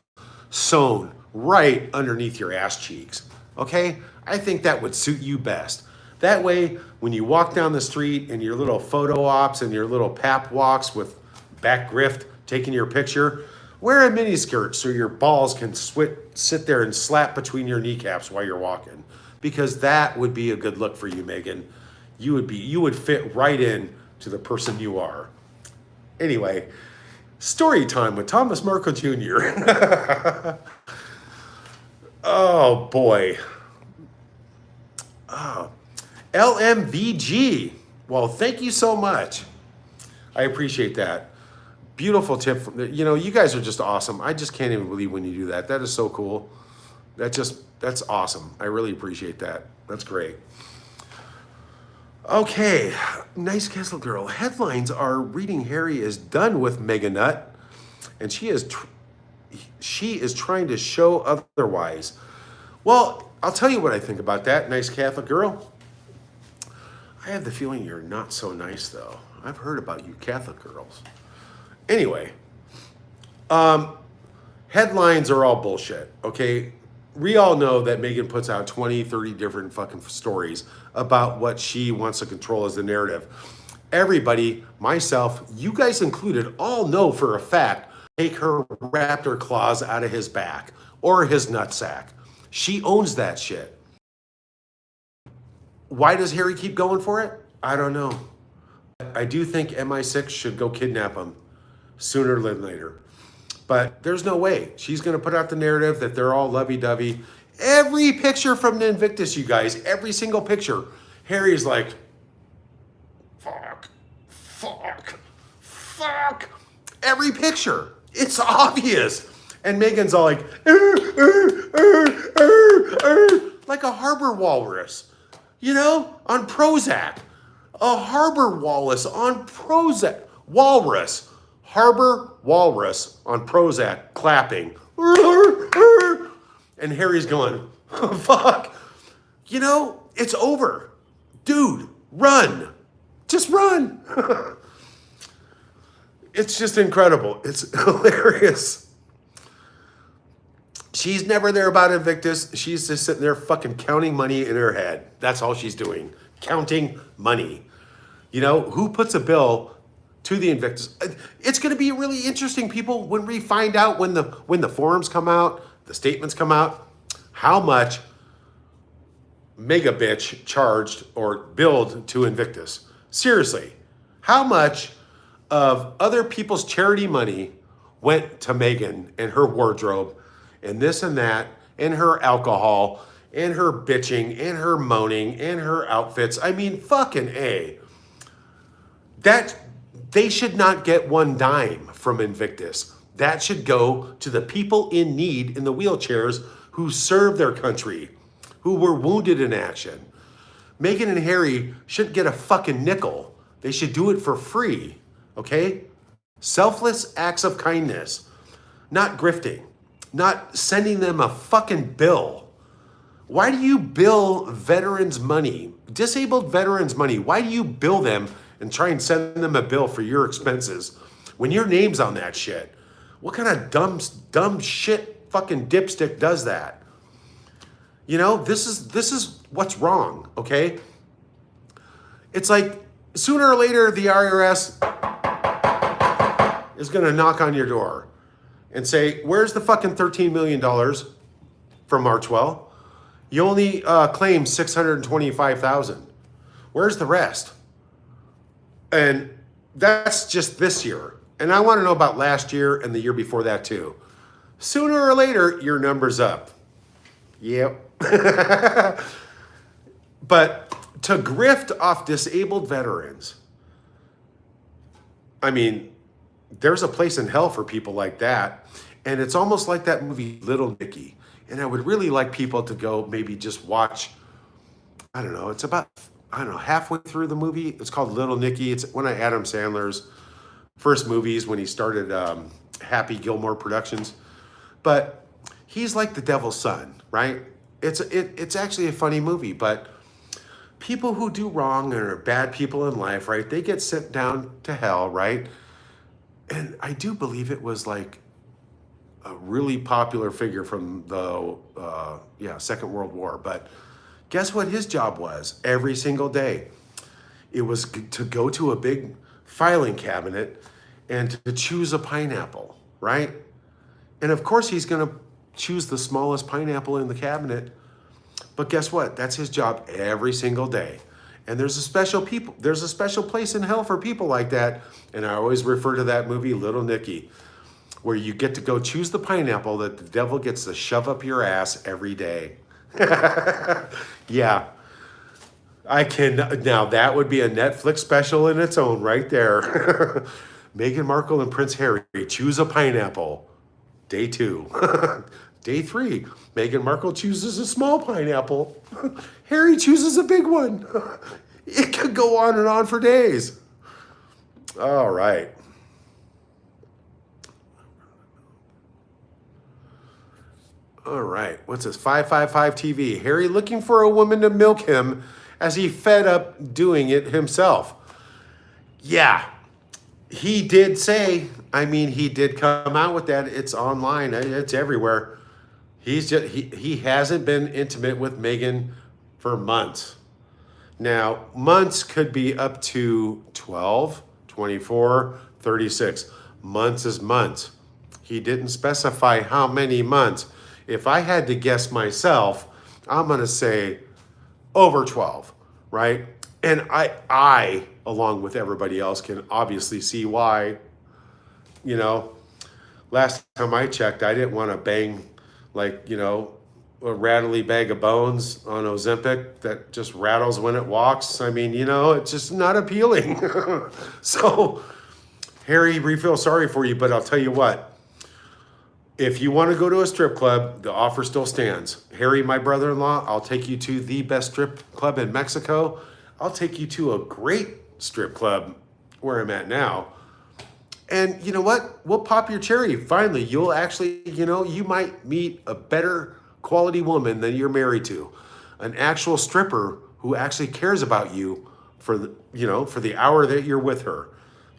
S1: sewn right underneath your ass cheeks, okay? I think that would suit you best. That way, when you walk down the street and your little photo ops and your little pap walks with back grift taking your picture, wear a miniskirt so your balls can sit there and slap between your kneecaps while you're walking, because that would be a good look for you, Meghan. You would fit right in to the person you are. Anyway, story time with Thomas Markle Jr. Oh boy. Oh. LMVG. Well, thank you so much. I appreciate that. Beautiful tip. You guys are just awesome. I just can't even believe when you do that. That is so cool. That's awesome. I really appreciate that. That's great. Okay, Nice Castle Girl. Headlines are reading Harry is done with Meghan Nut, and she is trying to show otherwise. Well, I'll tell you what I think about that, Nice Catholic Girl. I have the feeling you're not so nice, though. I've heard about you Catholic girls. Anyway, headlines are all bullshit, okay? we all know that Meghan puts out 20, 30 different fucking stories about what she wants to control as the narrative. Everybody, myself, you guys included, all know for a fact, take her raptor claws out of his back or his nutsack. She owns that shit. Why does Harry keep going for it? I don't know. I do think MI6 should go kidnap him sooner than later. But there's no way. She's going to put out the narrative that they're all lovey-dovey. Every picture from the Invictus, you guys, every single picture, Harry's like, fuck, fuck, fuck. Every picture. It's obvious. And Meghan's all like, like a harbor walrus, you know, on Prozac. A harbor walrus on Prozac. Walrus. Harbor walrus on Prozac clapping. And Harry's going, oh, fuck. You know, it's over. Dude, run. Just run. It's just incredible. It's hilarious. She's never there about Invictus. She's just sitting there fucking counting money in her head. That's all she's doing. Counting money. You know, who puts a bill to the Invictus? It's going to be really interesting, people, when we find out when the forums come out, the statements come out, how much mega bitch charged or billed to Invictus. Seriously, how much of other people's charity money went to Meghan and her wardrobe and this and that and her alcohol and her bitching and her moaning and her outfits? I mean, fucking A. That they should not get one dime from Invictus. That should go to the people in need in the wheelchairs who serve their country, who were wounded in action. Meghan and Harry shouldn't get a fucking nickel. They should do it for free, okay? Selfless acts of kindness, not grifting, not sending them a fucking bill. Why do you bill veterans money, disabled veterans money? Why do you bill them and try and send them a bill for your expenses when your name's on that shit? What kind of dumb shit fucking dipstick does that? You know, this is what's wrong, okay? It's like sooner or later the IRS is gonna knock on your door and say, where's the fucking $13 million from Marchwell? You only claimed $625,000. Where's the rest? And that's just this year. And I want to know about last year and the year before that too. Sooner or later, your number's up. Yep. But to grift off disabled veterans, I mean, there's a place in hell for people like that. And it's almost like that movie Little Nicky. And I would really like people to go maybe just watch, I don't know, it's about, I don't know, halfway through the movie. It's called Little Nicky. It's one of Adam Sandler's first movies when he started Happy Gilmore Productions. But he's like the devil's son, right? It's actually a funny movie, but people who do wrong and are bad people in life, right? They get sent down to hell, right? And I do believe it was like a really popular figure from the Second World War. But guess what his job was every single day? It was to go to a big filing cabinet and to choose a pineapple, right? And of course he's going to choose the smallest pineapple in the cabinet. But guess what? That's his job every single day. And there's a special place in hell for people like that. And I always refer to that movie Little Nicky, where you get to go choose the pineapple that the devil gets to shove up your ass every day. Yeah. Now that would be a Netflix special in its own right there. Meghan Markle and Prince Harry choose a pineapple. Day 2. Day 3, Meghan Markle chooses a small pineapple. Harry chooses a big one. It could go on and on for days. All right. All right, what's this? 555 TV. Harry looking for a woman to milk him as he fed up doing it himself. Yeah, he did say, he did come out with that. It's online, it's everywhere. He hasn't been intimate with Meghan for months. Now, months could be up to 12, 24, 36. Months is months. He didn't specify how many months. If I had to guess myself, I'm going to say over 12, right? And I, along with everybody else, can obviously see why. You know, last time I checked, I didn't want to bang like, a rattly bag of bones on Ozempic that just rattles when it walks. I mean, it's just not appealing. So, Harry, we feel sorry for you, but I'll tell you what. If you want to go to a strip club, the offer still stands. Harry, my brother-in-law, I'll take you to the best strip club in Mexico. I'll take you to a great strip club where I'm at now. And you know what? We'll pop your cherry. Finally, you'll actually, you might meet a better quality woman than you're married to. An actual stripper who actually cares about you for the hour that you're with her.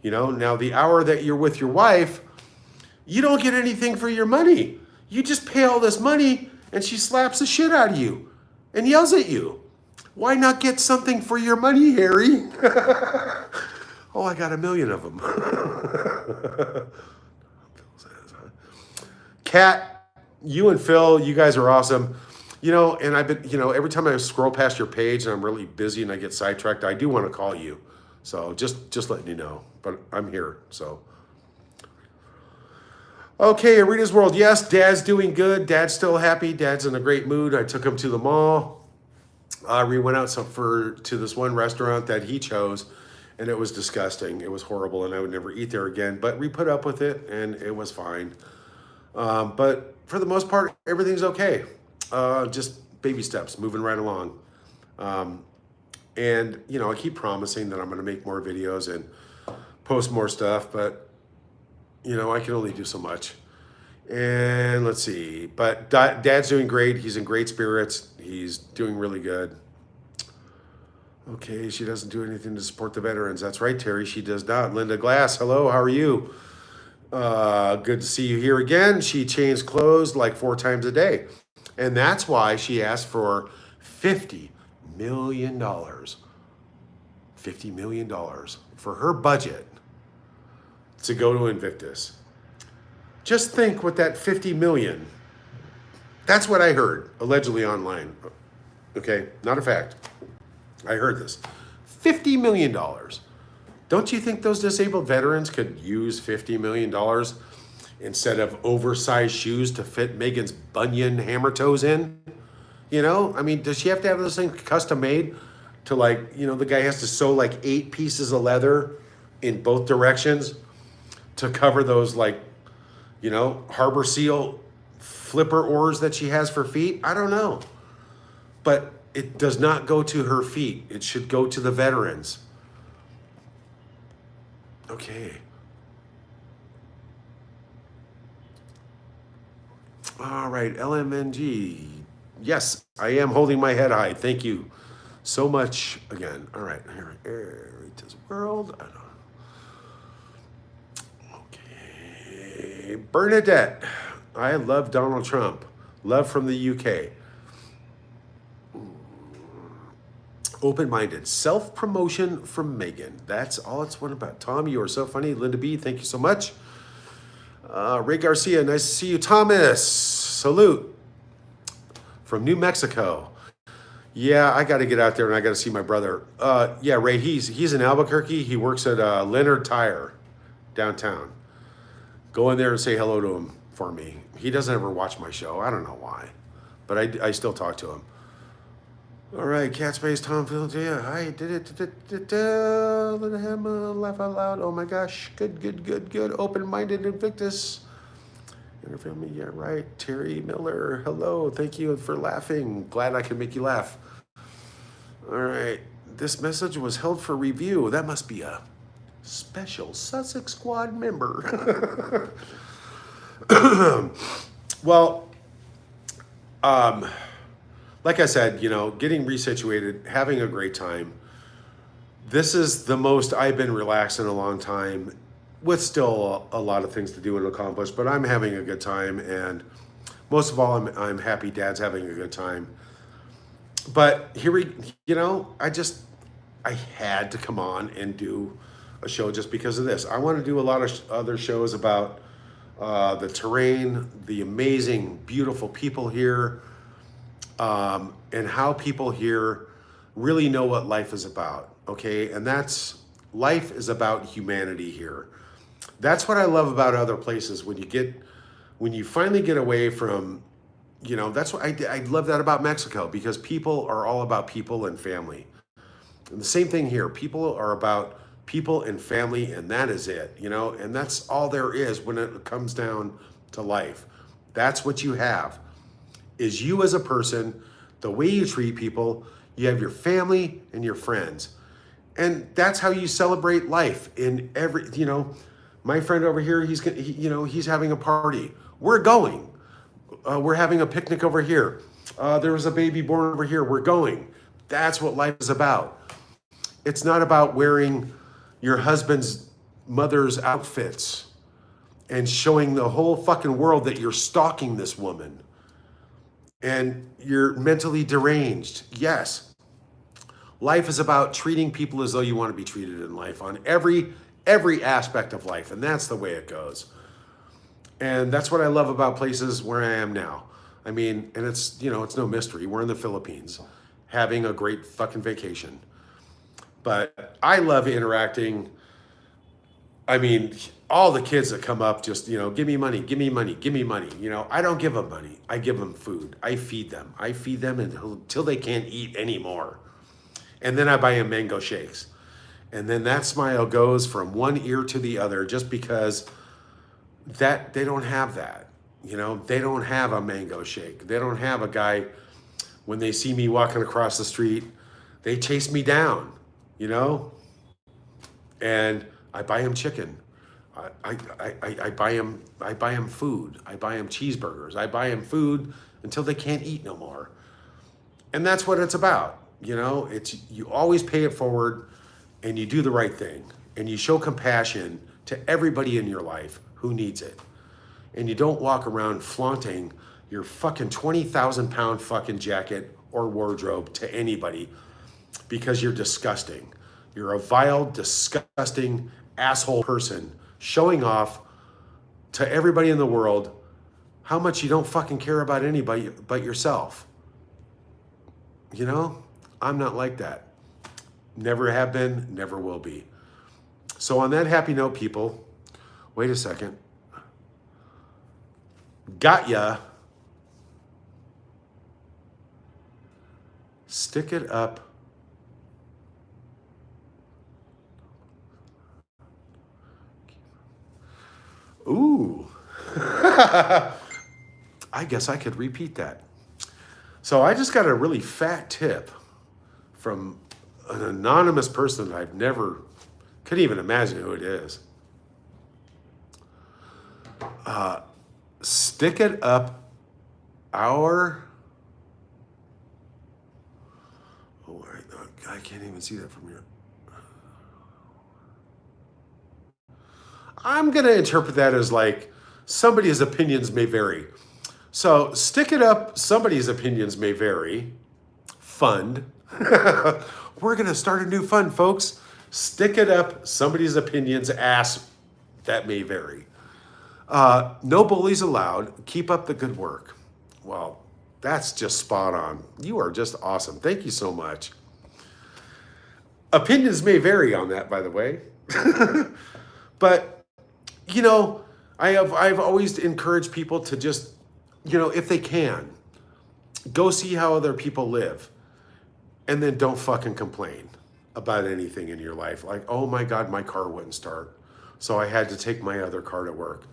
S1: Now the hour that you're with your wife, you don't get anything for your money. You just pay all this money and she slaps the shit out of you and yells at you. Why not get something for your money, Harry? Oh, I got 1 million of them. Kat, you and Phil, you guys are awesome. And I've been, every time I scroll past your page and I'm really busy and I get sidetracked, I do want to call you. So just letting you know, but I'm here, so. Okay, Arita's World. Yes, Dad's doing good. Dad's still happy. Dad's in a great mood. I took him to the mall. We went out to this one restaurant that he chose, and it was disgusting. It was horrible, and I would never eat there again. But we put up with it, and it was fine. But for the most part, everything's okay. Just baby steps, moving right along. And, I keep promising that I'm going to make more videos and post more stuff, but, I can only do so much. And let's see. But Dad's doing great. He's in great spirits. He's doing really good. Okay, she doesn't do anything to support the veterans. That's right, Terry. She does not. Linda Glass, hello. How are you? Good to see you here again. She changed clothes like 4 times a day. And that's why she asked for $50 million. $50 million for her budget to go to Invictus. Just think what that 50 million, that's what I heard, allegedly online. Okay, not a fact. I heard this. $50 million. Don't you think those disabled veterans could use $50 million instead of oversized shoes to fit Meghan's bunion hammer toes in? Does she have to have those things custom made to the guy has to sew 8 pieces of leather in both directions to cover those Harbor Seal flipper oars that she has for feet? I don't know. But it does not go to her feet. It should go to the veterans. Okay. All right, LMNG. Yes, I am holding my head high. Thank you so much again. All right, here, Rita's World. I don't know. Okay. Bernadette. I love Donald Trump. Love from the UK. Open-minded. Self-promotion from Meghan. That's all it's one about. Tom, you are so funny. Linda B, thank you so much. Ray Garcia, nice to see you. Thomas, salute. From New Mexico. Yeah, I got to get out there and I got to see my brother. Yeah, Ray, he's in Albuquerque. He works at Leonard Tire downtown. Go in there and say hello to him for me. He doesn't ever watch my show. I don't know why, but I still talk to him. All right, Cat Space, Tom Fields, yeah, hi, did it, let him laugh out loud, oh my gosh, good, open-minded Invictus, interview me, yeah, right, Terry Miller, hello, thank you for laughing, glad I could make you laugh. All right, this message was held for review, that must be a special Sussex Squad member. Well, like I said, getting resituated, having a great time. This is the most I've been relaxed in a long time, with still a lot of things to do and accomplish, but I'm having a good time. And most of all, I'm happy Dad's having a good time. But here we, I had to come on and do a show just because of this. I want to do a lot of other shows about the terrain, the amazing, beautiful people here, and how people here really know what life is about. Okay, and life is about humanity here. That's what I love about other places. When you finally get away from, that's what I love that about Mexico, because people are all about people and family. And the same thing here. People are about people and family, and that is it, and that's all there is when it comes down to life. That's what you have, is you as a person, the way you treat people. You have your family and your friends. And that's how you celebrate life in every, my friend over here, he's having a party. We're going. We're having a picnic over here. There was a baby born over here. We're going. That's what life is about. It's not about wearing your husband's mother's outfits and showing the whole fucking world that you're stalking this woman and you're mentally deranged. Yes. Life is about treating people as though you want to be treated in life on every aspect of life. And that's the way it goes. And that's what I love about places where I am now. I mean, and it's no mystery. We're in the Philippines having a great fucking vacation. But I love interacting. I mean, all the kids that come up just, give me money, give me money, give me money. I don't give them money. I give them food. I feed them. I feed them until they can't eat anymore. And then I buy them mango shakes. And then that smile goes from one ear to the other just because that they don't have that. They don't have a mango shake. They don't have a guy, when they see me walking across the street, they chase me down, and I buy them chicken. I buy them food. I buy them cheeseburgers. I buy them food until they can't eat no more. And that's what it's about. You always pay it forward, and you do the right thing, and you show compassion to everybody in your life who needs it. And you don't walk around flaunting your fucking 20,000 pound fucking jacket or wardrobe to anybody because you're disgusting. You're a vile, disgusting asshole person showing off to everybody in the world how much you don't fucking care about anybody but yourself. I'm not like that. Never have been, never will be. So on that happy note, people, wait a second. Got ya. Stick it up. Ooh. I guess I could repeat that. So I just got a really fat tip from an anonymous person that I've never, couldn't even imagine who it is. Stick it up our, I can't even see that from here. I'm going to interpret that as like somebody's opinions may vary. So stick it up, somebody's opinions may vary. Fund. We're going to start a new fund, folks. Stick it up, somebody's opinions, ass that may vary. No bullies allowed. Keep up the good work. Well, that's just spot on. You are just awesome. Thank you so much. Opinions may vary on that, by the way. But, I've always encouraged people to just, if they can, go see how other people live. And then don't fucking complain about anything in your life. Like, oh my God, my car wouldn't start, so I had to take my other car to work.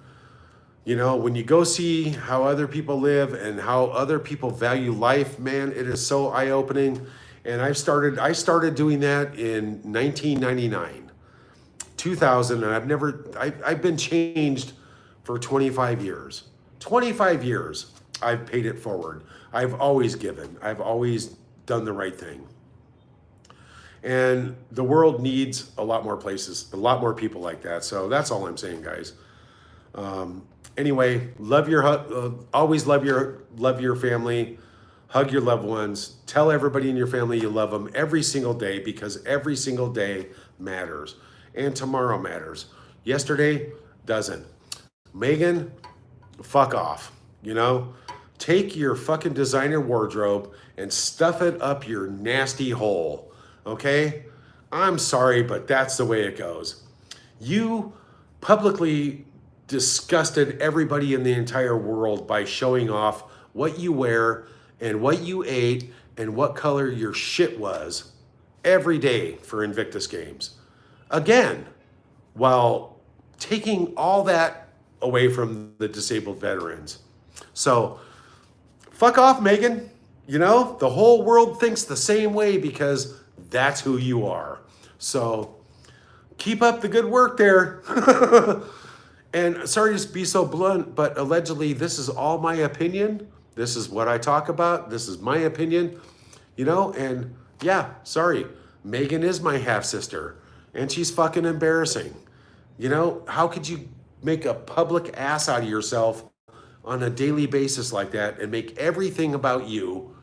S1: When you go see how other people live and how other people value life, man, it is so eye-opening. And I started doing that in 1999, 2000, and I've been changed for 25 years. 25 years, I've paid it forward. I've always given. I've always done the right thing. And the world needs a lot more places, a lot more people like that. So that's all I'm saying, guys. Anyway, always love your family. Hug your loved ones. Tell everybody in your family you love them every single day, because every single day matters. And tomorrow matters. Yesterday doesn't. Meghan, fuck off. Take your fucking designer wardrobe and stuff it up your nasty hole. Okay? I'm sorry, but that's the way it goes. You publicly disgusted everybody in the entire world by showing off what you wear and what you ate and what color your shit was every day for Invictus games. Again, while taking all that away from the disabled veterans. So, fuck off, Meghan. The whole world thinks the same way because that's who you are. So, keep up the good work there. And sorry to be so blunt, but allegedly this is all my opinion. This is what I talk about. This is my opinion, and yeah, sorry. Meghan is my half-sister, and she's fucking embarrassing. How could you make a public ass out of yourself on a daily basis like that and make everything about you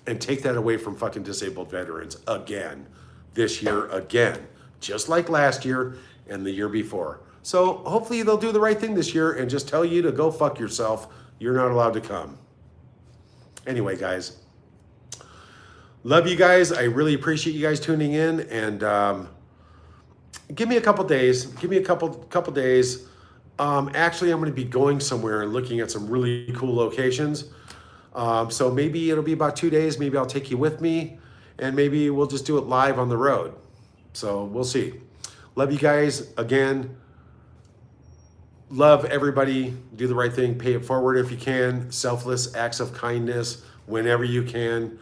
S1: and take that away from fucking disabled veterans again, this year again, just like last year and the year before. So hopefully they'll do the right thing this year and just tell you to go fuck yourself. You're not allowed to come. Anyway, guys, love you guys. I really appreciate you guys tuning in, and give me a couple days. Give me a couple days. Actually, I'm going to be going somewhere and looking at some really cool locations. So maybe it'll be about 2 days. Maybe I'll take you with me, and maybe we'll just do it live on the road. So we'll see. Love you guys again. Love everybody. Do the right thing. Pay it forward if you can. Selfless acts of kindness whenever you can.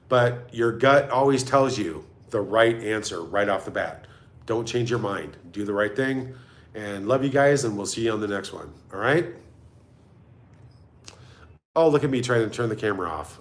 S1: But your gut always tells you the right answer right off the bat. Don't change your mind. Do the right thing. And love you guys, and we'll see you on the next one. All right? Oh, look at me trying to turn the camera off.